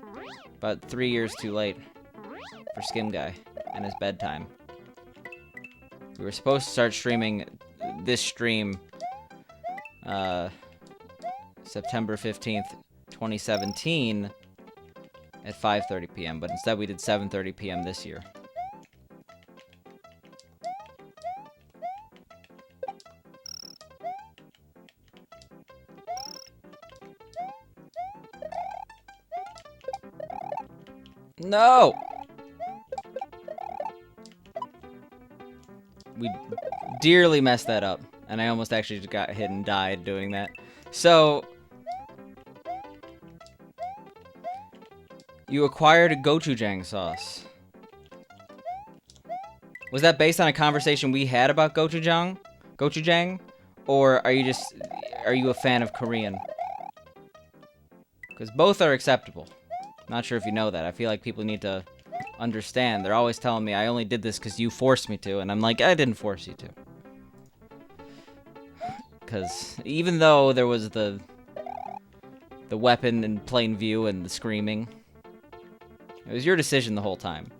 about 3 years too late for Skim Guy and his bedtime. We were supposed to start streaming this stream September 15th, 2017 at 5:30 p.m., but instead we did 7:30 p.m. this year. No! We dearly messed that up, and I almost actually just got hit and died doing that. So, you acquired a gochujang sauce. Was that based on a conversation we had about gochujang? Gochujang? Or are you a fan of Korean? Because both are acceptable. Not sure if you know that. I feel like people need to understand. They're always telling me, I only did this because you forced me to. And I'm like, I didn't force you to. Because even though there was the weapon in plain view and the screaming, it was your decision the whole time.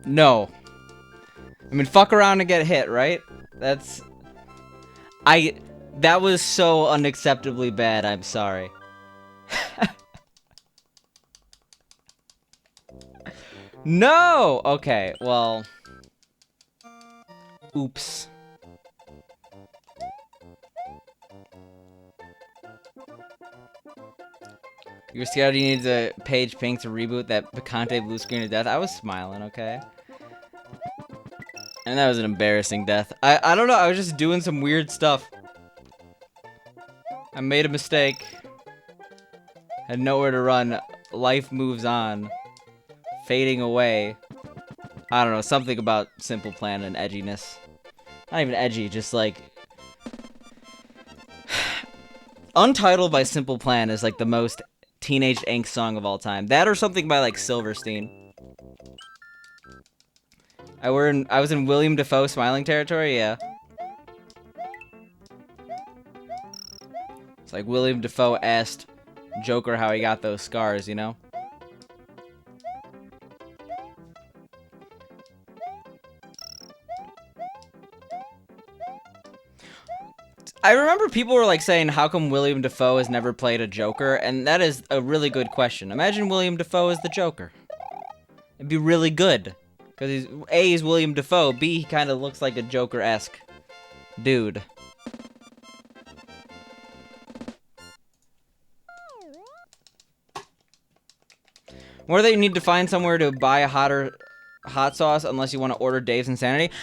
No. I mean, fuck around and get hit, right? That's... That was so unacceptably bad, I'm sorry. No! Okay, well... Oops. You were scared you needed a Page Pink to reboot that Picante blue screen of death? I was smiling, okay? And that was an embarrassing death. I don't know, I was just doing some weird stuff. I made a mistake. Had nowhere to run. Life moves on. Fading away. I don't know, something about Simple Plan and edginess. Not even edgy, just like... Untitled by Simple Plan is like the most teenage angst song of all time. That or something by like Silverstein. I was in William Dafoe smiling territory, yeah. It's like William Dafoe asked Joker how he got those scars, you know? I remember people were like saying, how come William Dafoe has never played a Joker? And that is a really good question. Imagine William Dafoe as the Joker. It'd be really good. Because he's William Dafoe, B, he kind of looks like a Joker-esque dude. More that you need to find somewhere to buy a hot sauce unless you want to order Dave's Insanity.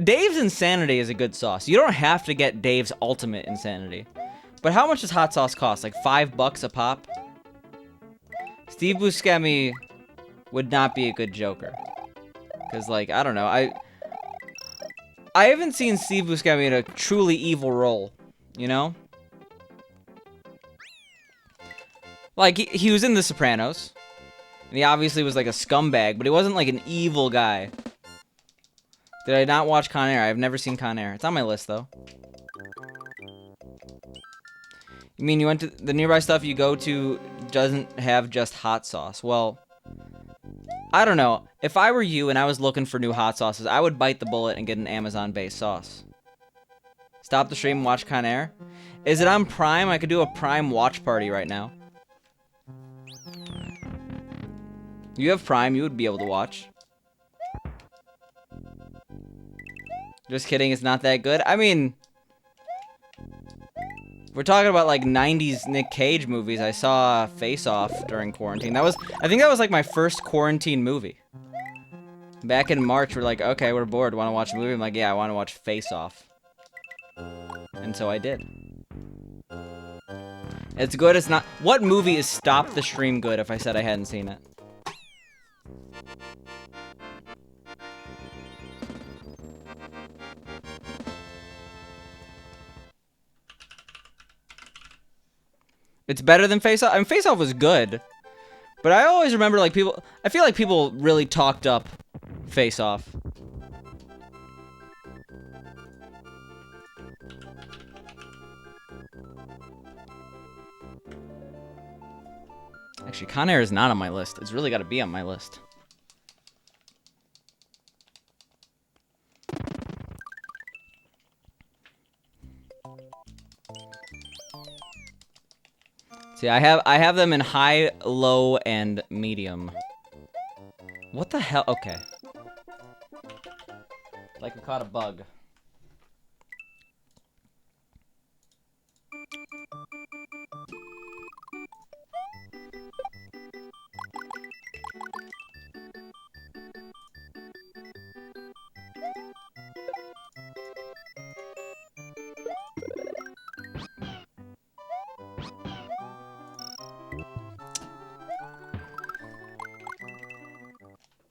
Dave's Insanity is a good sauce. You don't have to get Dave's Ultimate Insanity. But how much does hot sauce cost? Like $5 a pop? Steve Buscemi would not be a good Joker. Because, like, I don't know. I haven't seen Steve Buscemi in a truly evil role. You know? Like, he was in The Sopranos. And he obviously was like a scumbag, but he wasn't like an evil guy. Did I not watch Con Air? I've never seen Con Air. It's on my list, though. You mean you went to the nearby stuff you go to doesn't have just hot sauce? Well, I don't know. If I were you and I was looking for new hot sauces, I would bite the bullet and get an Amazon-based sauce. Stop the stream and watch Con Air. Is it on Prime? I could do a Prime watch party right now. You have Prime, you would be able to watch. Just kidding, it's not that good. I mean, we're talking about like 90s Nick Cage movies. I saw Face Off during quarantine. I think that was like my first quarantine movie. Back in March, we're like, okay, we're bored. Want to watch a movie? I'm like, yeah, I want to watch Face Off. And so I did. It's good, it's not... What movie is Stop the Stream good if I said I hadn't seen it? It's better than Face Off? I mean, Face Off was good. But I always remember, like, people... I feel like people really talked up Face Off. Actually, Con Air is not on my list. It's really got to be on my list. See, I have them in high, low, and medium. What the hell? Okay. Like we caught a bug.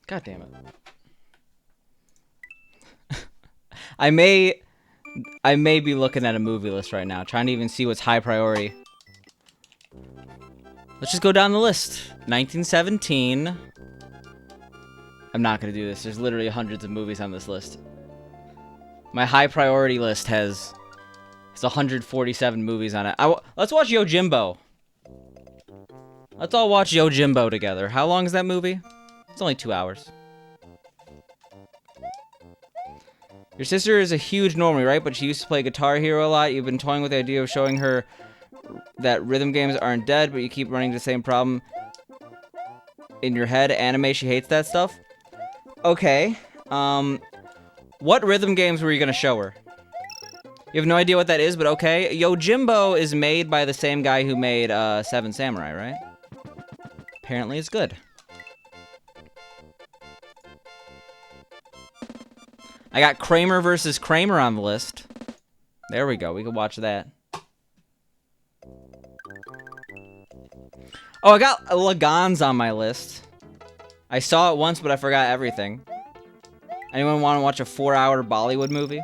God damn it. I may be looking at a movie list right now, trying to even see what's high priority. Let's just go down the list. 1917. I'm not gonna do this. There's literally hundreds of movies on this list. My high priority list has 147 movies on it. Let's watch Yojimbo. Let's all watch Yojimbo together. How long is that movie? It's only 2 hours. Your sister is a huge normie, right? But she used to play Guitar Hero a lot. You've been toying with the idea of showing her that rhythm games aren't dead, but you keep running into the same problem in your head. Anime, she hates that stuff. Okay. What rhythm games were you gonna show her? You have no idea what that is, but okay. Yojimbo is made by the same guy who made Seven Samurai, right? Apparently it's good. I got Kramer versus Kramer on the list. There we go. We can watch that. Oh, I got Lagans on my list. I saw it once, but I forgot everything. Anyone want to watch a 4-hour Bollywood movie?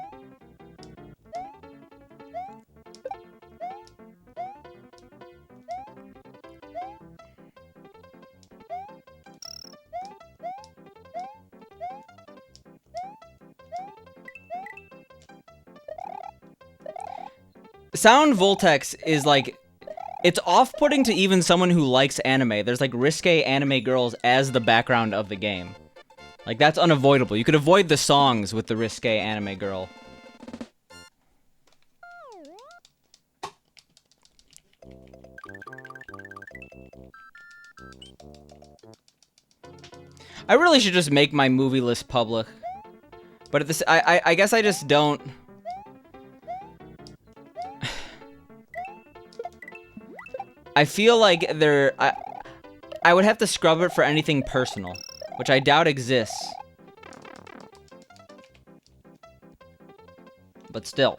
Sound Voltex is like, it's off-putting to even someone who likes anime. There's like risque anime girls as the background of the game. Like, that's unavoidable. You could avoid the songs with the risque anime girl. I really should just make my movie list public. But at this, I guess I just don't. I feel like I would have to scrub it for anything personal, which I doubt exists. But still.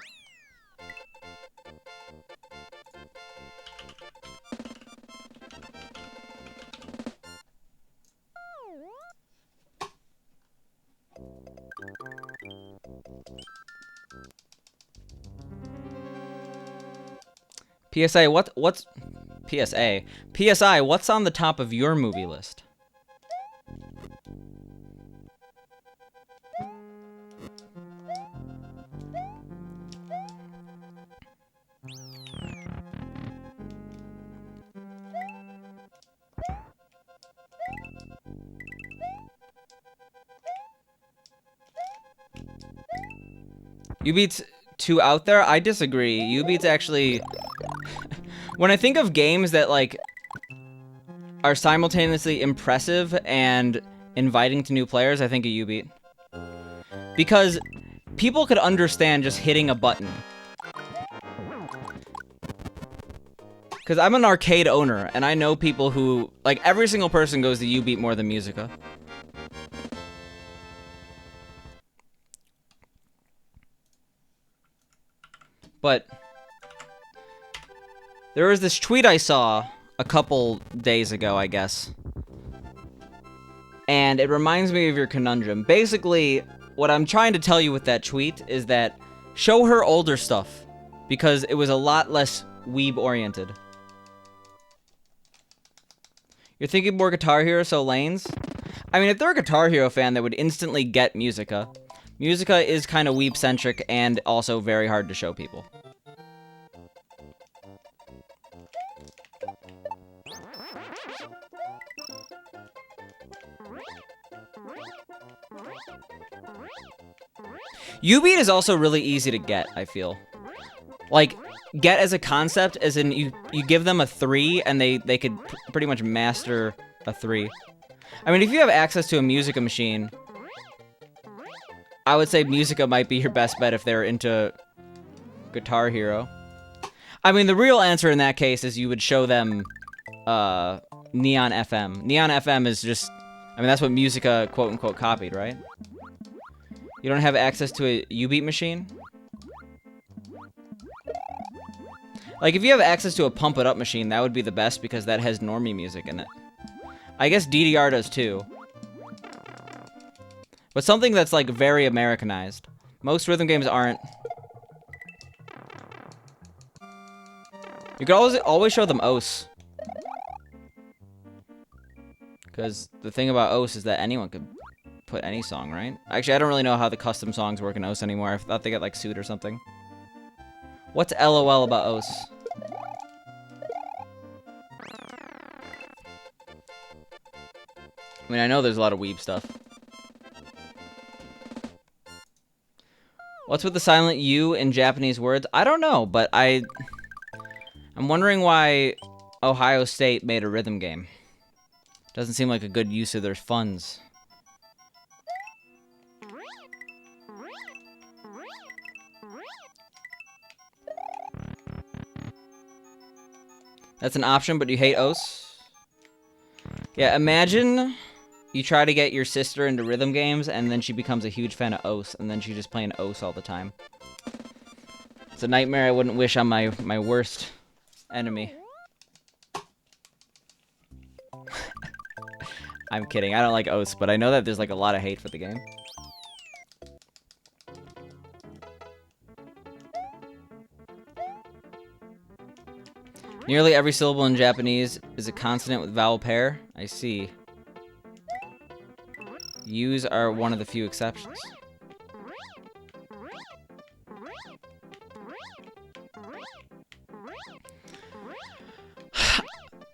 PSA, what's PSA? PSI, what's on the top of your movie list? U-Beat's too out there? I disagree. U-Beat's actually... When I think of games that, like, are simultaneously impressive and inviting to new players, I think of U-Beat. Because people could understand just hitting a button. Because I'm an arcade owner, and I know people who... Like, every single person goes to U-Beat more than Musica. But... there was this tweet I saw a couple days ago, I guess. And it reminds me of your conundrum. Basically, what I'm trying to tell you with that tweet is that show her older stuff. Because it was a lot less weeb-oriented. You're thinking more Guitar Hero, so lanes? I mean, if they're a Guitar Hero fan, they would instantly get Musica. Musica is kind of weeb-centric and also very hard to show people. U-Beat is also really easy to get, I feel. Like, get as a concept, as in you give them a 3, and they could pretty much master a 3. I mean, if you have access to a Musica machine, I would say Musica might be your best bet if they're into Guitar Hero. I mean, the real answer in that case is you would show them Neon FM. Neon FM is just... I mean, that's what Musica, quote-unquote, copied, right? You don't have access to a U-Beat machine? Like, if you have access to a Pump It Up machine, that would be the best because that has normie music in it. I guess DDR does too. But something that's, like, very Americanized. Most rhythm games aren't. You could always show them OS. Because the thing about OS is that anyone could put any song, right? Actually, I don't really know how the custom songs work in OS anymore. I thought they got, like, suit or something. What's LOL about OS? I mean, I know there's a lot of weeb stuff. What's with the silent U in Japanese words? I don't know, but I'm wondering why Ohio State made a rhythm game. Doesn't seem like a good use of their funds. That's an option, but you hate OS? Yeah, imagine you try to get your sister into rhythm games, and then she becomes a huge fan of OS, and then she's just playing OS all the time. It's a nightmare I wouldn't wish on my worst enemy. I'm kidding, I don't like OS, but I know that there's like a lot of hate for the game. Nearly every syllable in Japanese is a consonant with vowel pair. I see. U's are one of the few exceptions.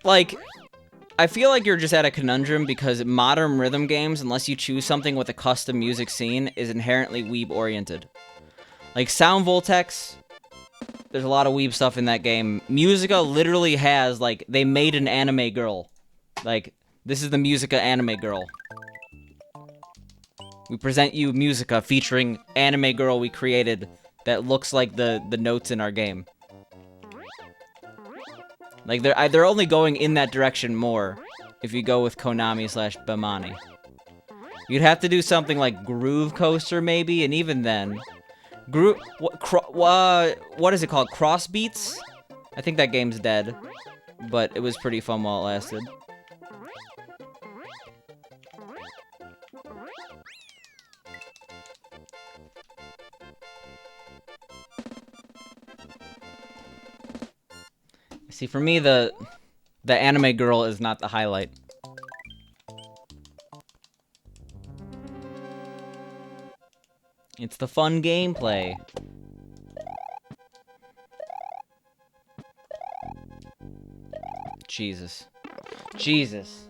Like, I feel like you're just at a conundrum because modern rhythm games, unless you choose something with a custom music scene, is inherently weeb-oriented. Like, Sound Voltex, there's a lot of weeb stuff in that game. Musica literally has, like, they made an anime girl. Like, this is the Musica anime girl. We present you Musica featuring anime girl we created that looks like the notes in our game. Like, they're only going in that direction more if you go with Konami/Bemani. You'd have to do something like Groove Coaster, maybe, and even then... what is it called? Crossbeats? I think that game's dead, but it was pretty fun while it lasted. See, for me, the anime girl is not the highlight. It's the fun gameplay. Jesus. Jesus.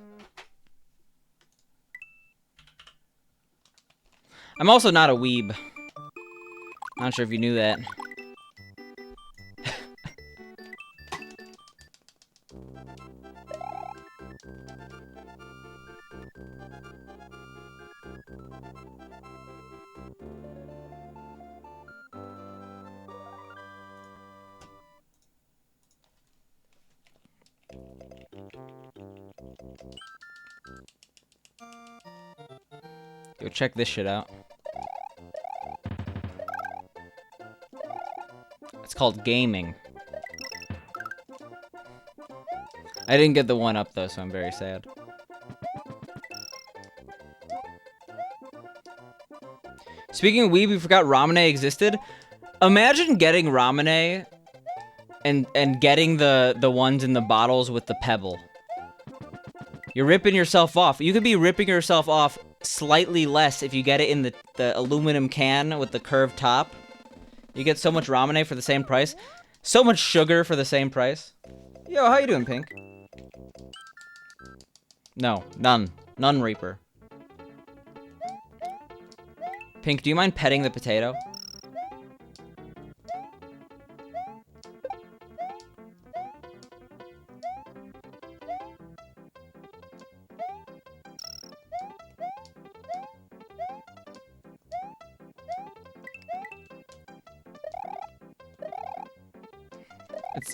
I'm also not a weeb. Not sure if you knew that. Yo, check this shit out. It's called gaming. I didn't get the one up though, so I'm very sad. Speaking of weeb, we forgot Ramune existed. Imagine getting Ramune and getting the ones in the bottles with the pebble. You're ripping yourself off. You could be ripping yourself off slightly less if you get it in the aluminum can with the curved top. You get so much Ramune for the same price. So much sugar for the same price. Yo, how you doing, Pink? No, none. None Reaper. Pink, do you mind petting the potato?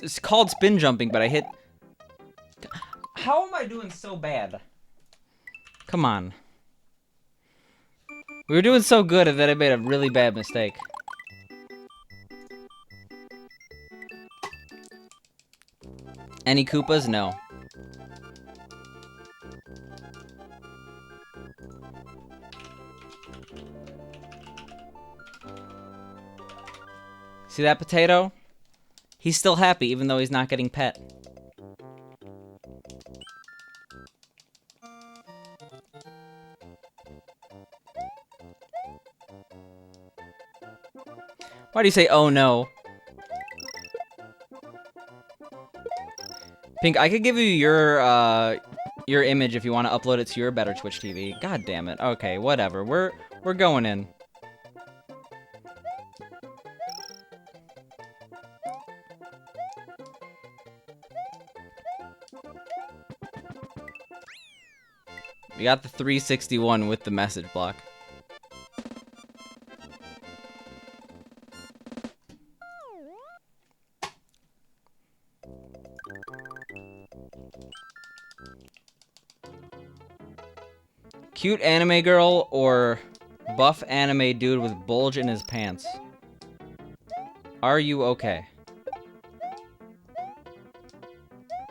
It's called spin jumping, but I hit... How am I doing so bad? Come on. We were doing so good that I made a really bad mistake. Any Koopas? No. See that potato? He's still happy even though he's not getting pet. Why do you say, oh no? Pink, I could give you your image if you want to upload it to your better Twitch TV. God damn it. Okay, whatever. We're going in. We got the 361 with the message block. Cute anime girl or buff anime dude with bulge in his pants? Are you okay?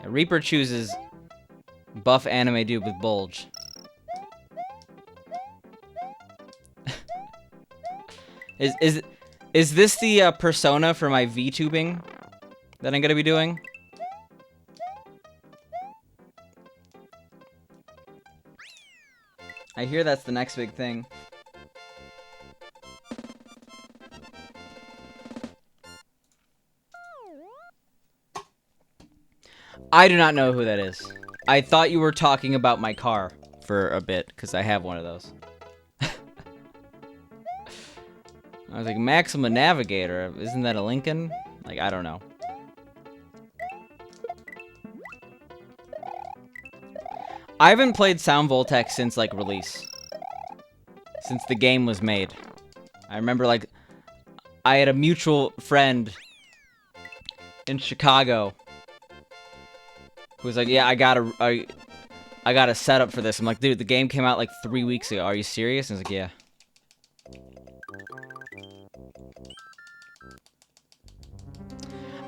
Reaper chooses buff anime dude with bulge. Is this the persona for my VTubing that I'm gonna be doing? I hear that's the next big thing. I do not know who that is. I thought you were talking about my car for a bit, because I have one of those. I was like, Maxima Navigator, isn't that a Lincoln? Like, I don't know. I haven't played Sound Voltex since, like, release. Since the game was made. I remember, like, I had a mutual friend in Chicago who was like, yeah, I got a setup for this. I'm like, dude, the game came out, like, 3 weeks ago. Are you serious? And he's like, yeah.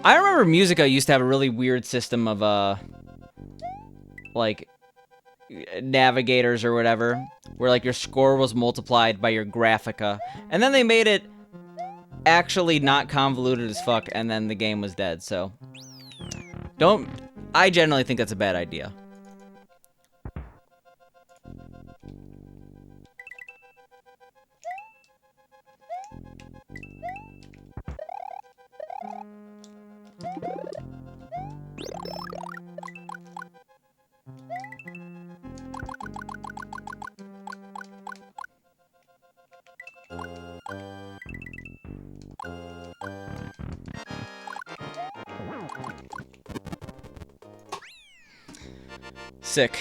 I remember Musica used to have a really weird system of, like, navigators or whatever, where, like, your score was multiplied by your Graphica. And then they made it actually not convoluted as fuck, and then the game was dead, so... I generally think that's a bad idea. Sick.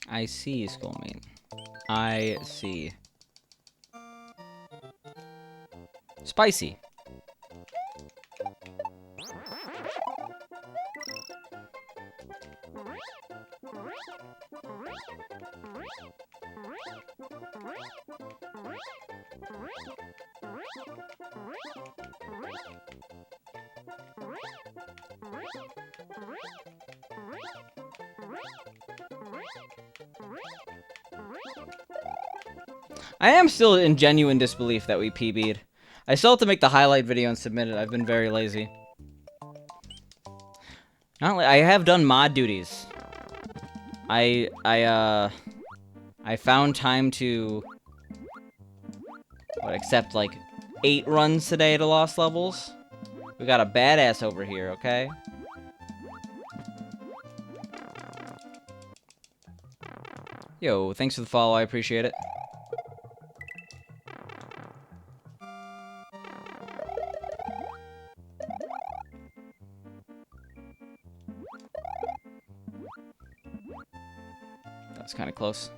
I see, Skullmate. I see. Spicy. I am still in genuine disbelief that we PB'd. I still have to make the highlight video and submit it. I've been very lazy. I have done mod duties. I found time to accept like 8 runs today to Lost Levels. We got a badass over here, okay? Yo, thanks for the follow, I appreciate it. That was kind of close.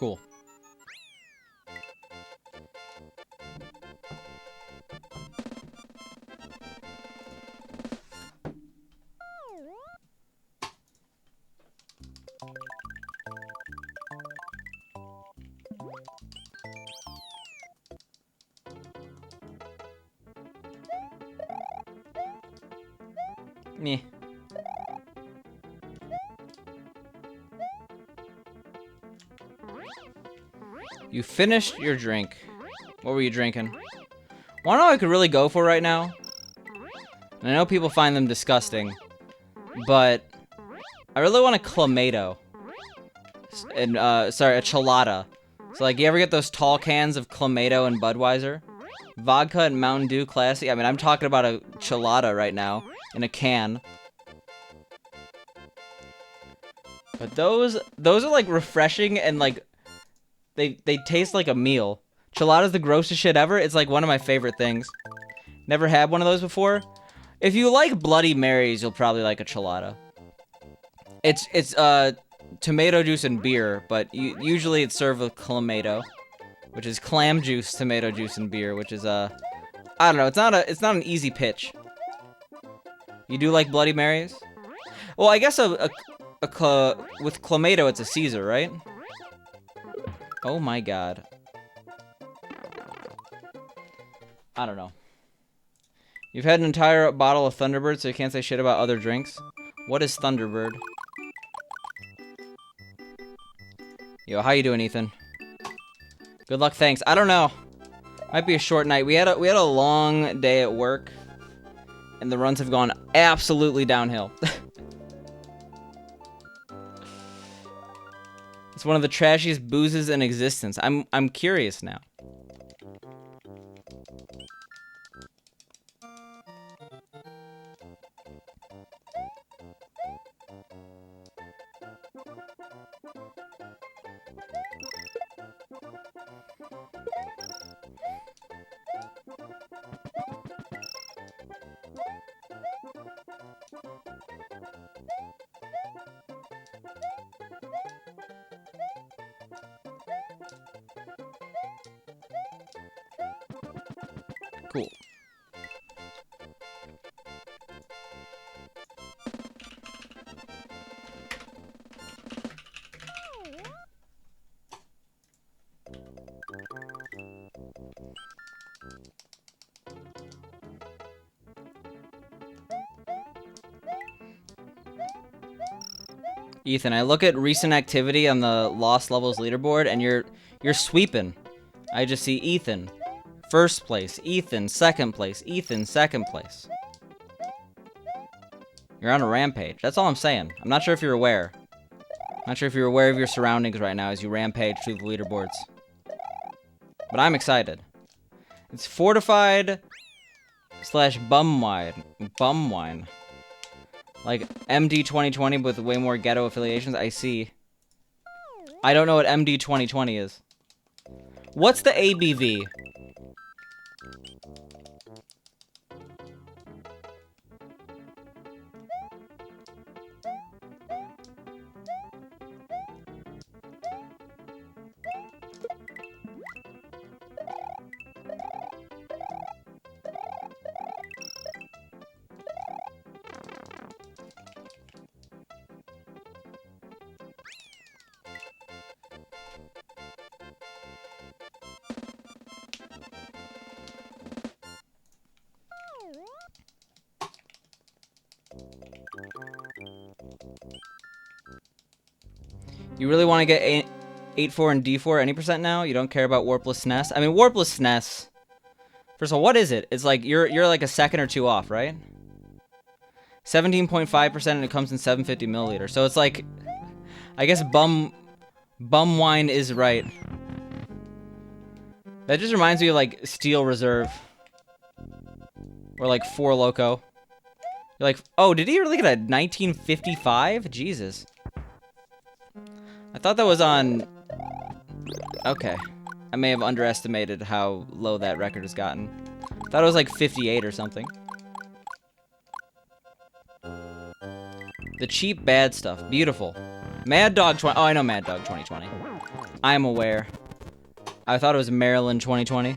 Cool. Meh. You finished your drink. What were you drinking? Wanna know what I could really go for right now? And I know people find them disgusting, but I really want a Clamato. And, sorry, a Chelada. So, like, you ever get those tall cans of Clamato and Budweiser? Vodka and Mountain Dew Classic? I mean, I'm talking about a Chelada right now, in a can. But those are, like, refreshing and, like, they taste like a meal. Chelada's the grossest shit ever. It's, like, one of my favorite things. Never had one of those before. If you like Bloody Marys, you'll probably like a Chelada. It's tomato juice and beer, but usually it's served with Clamato, which is clam juice, tomato juice, and beer, which is I don't know. It's not an easy pitch. You do like Bloody Marys? Well, I guess with Clamato, it's a Caesar, right? Oh my god. I don't know. You've had an entire bottle of Thunderbird, so you can't say shit about other drinks. What is Thunderbird? Yo, how you doing, Ethan? Good luck, thanks. I don't know. Might be a short night. We had a long day at work, and the runs have gone absolutely downhill. It's one of the trashiest boozes in existence. I'm curious now. Cool. Ethan, I look at recent activity on the Lost Levels leaderboard, and you're sweeping. I just see Ethan, first place. Ethan, second place. Ethan, second place. You're on a rampage. That's all I'm saying. I'm not sure if you're aware. I'm not sure if you're aware of your surroundings right now as you rampage through the leaderboards. But I'm excited. It's fortified / bum wine. Like MD 2020 with way more ghetto affiliations. I see. I don't know what MD 2020 is. What's the ABV? You really want to get 8-4 and D4 any percent now? You don't care about Warpless SNES? I mean, Warpless SNES. First of all, what is it? It's like you're like a second or two off, right? 17.5% and it comes in 750 milliliters. So it's like, I guess bum wine is right. That just reminds me of like Steel Reserve. Or like Four Loko. You're like, oh, did he really get a 1955? Jesus. I thought that was on... Okay. I may have underestimated how low that record has gotten. I thought it was like 58 or something. The cheap bad stuff. Beautiful. Mad Dog 20... Oh, I know Mad Dog 2020. I'm aware. I thought it was Maryland 2020.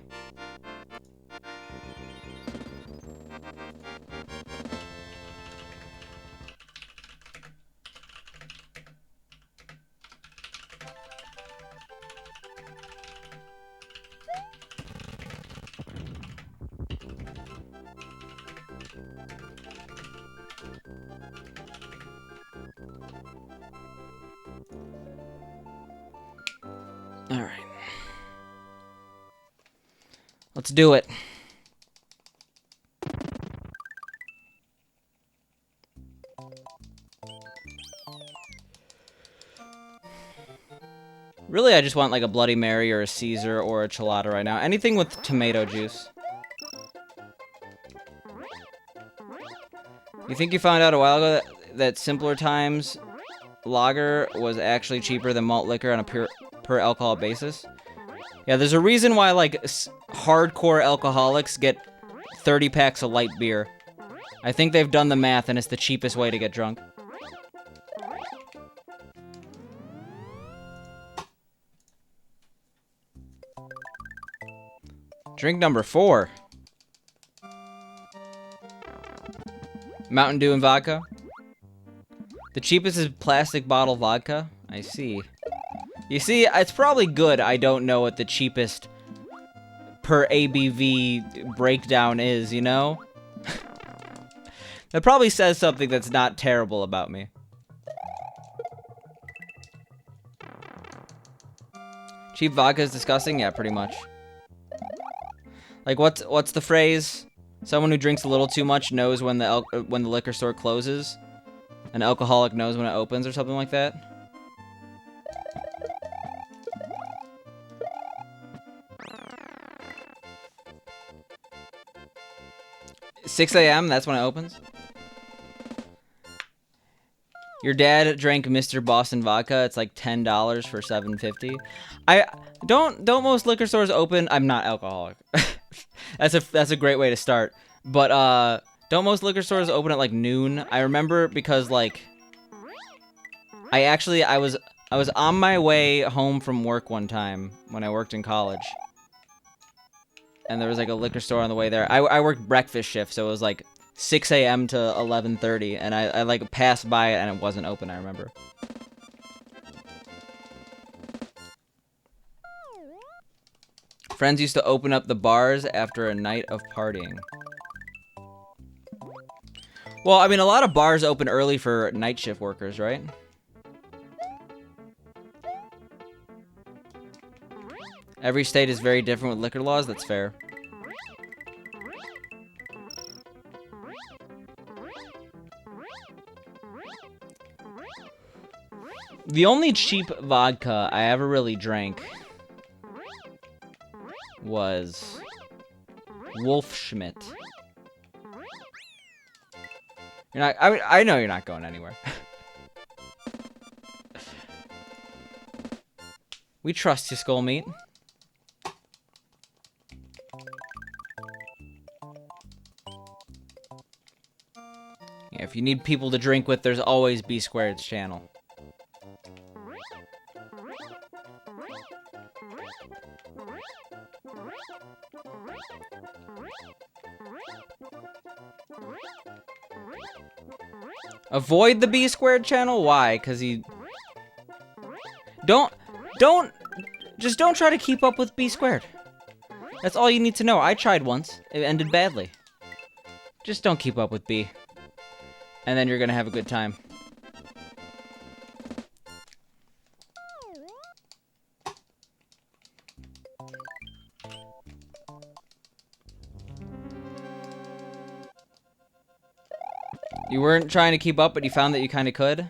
All right. Let's do it. Really, I just want like a Bloody Mary or a Caesar or a Chelada right now. Anything with tomato juice. You think you found out a while ago that Simpler Times lager was actually cheaper than malt liquor on a per alcohol basis? Yeah, there's a reason why, like, hardcore alcoholics get 30 packs of light beer. I think they've done the math, and it's the cheapest way to get drunk. Drink number 4. Mountain Dew and vodka. The cheapest is plastic bottle vodka. I see. You see, it's probably good I don't know what the cheapest per ABV breakdown is, you know? That probably says something that's not terrible about me. Cheap vodka is disgusting? Yeah, pretty much. Like, what's the phrase? Someone who drinks a little too much knows when the liquor store closes. An alcoholic knows when it opens, or something like that. 6 a.m., that's when it opens? Your dad drank Mr. Boston vodka. It's like $10 for $7.50. Don't most liquor stores open? I'm not alcoholic. That's a great way to start. But don't most liquor stores open at like noon? I remember because like I was on my way home from work one time when I worked in college. And there was like a liquor store on the way there. I worked breakfast shift, so it was like 6 a.m. to 11:30, and I like passed by it and it wasn't open, I remember. Friends used to open up the bars after a night of partying. Well, I mean, a lot of bars open early for night shift workers, right? Every state is very different with liquor laws, that's fair. The only cheap vodka I ever really drank was Wolfschmidt. You're not, I know you're not going anywhere. We trust you, Skull Meat. Yeah, if you need people to drink with, there's always B Squared's channel. Avoid the B Squared channel? Why? Because he... Just don't try to keep up with B Squared. That's all you need to know. I tried once. It ended badly. Just don't keep up with B. And then you're gonna have a good time. You weren't trying to keep up, but you found that you kind of could?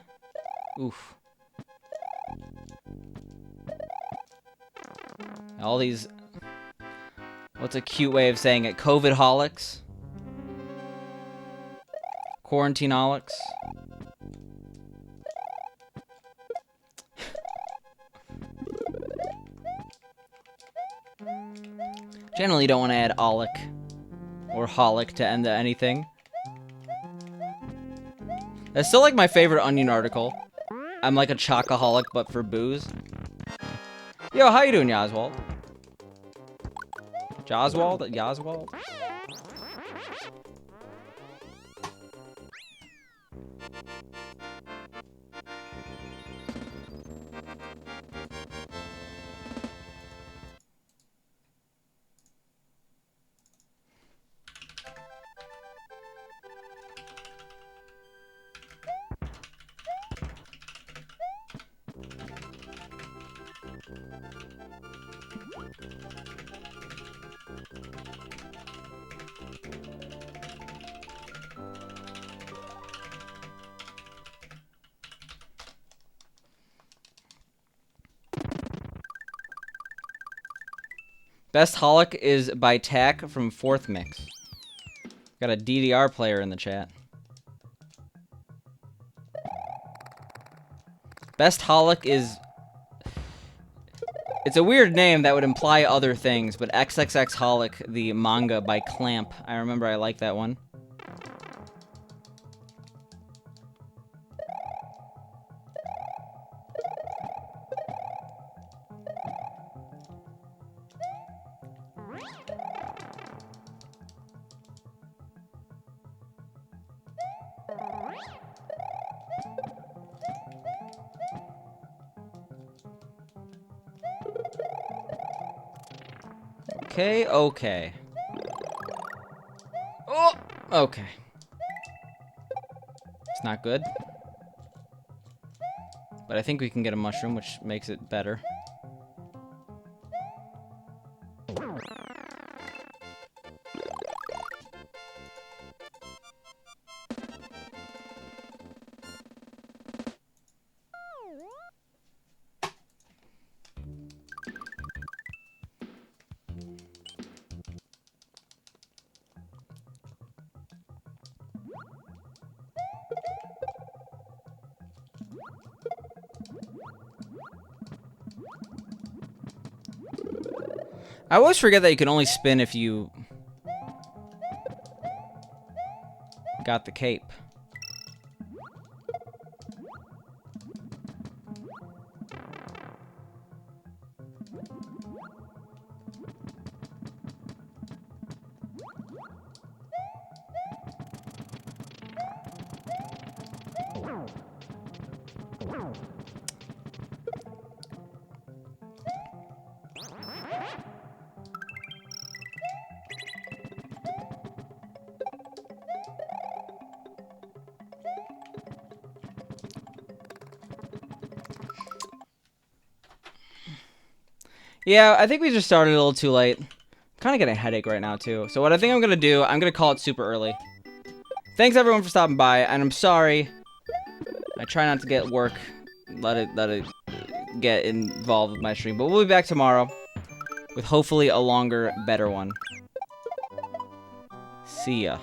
Oof. All these... What's a cute way of saying it? COVID-holics? Quarantine-holics? Generally, you don't want to add olic or holic to end anything. That's still like my favorite Onion article. I'm like a chocoholic, but for booze. Yo, how you doing, Yoswald? Joswald? Yoswald? Best Holic is by Tack from Fourth Mix. Got a DDR player in the chat. Best Holic is... It's a weird name that would imply other things, but XXX Holic, the manga by Clamp. I remember I liked that one. Okay, okay. Oh, okay. It's not good. But I think we can get a mushroom, which makes it better. I always forget that you can only spin if you got the cape. Yeah, I think we just started a little too late. I'm kind of getting a headache right now, too. So what I think I'm going to do, I'm going to call it super early. Thanks, everyone, for stopping by, and I'm sorry. I try not to get work, let it get involved with my stream. But we'll be back tomorrow with hopefully a longer, better one. See ya.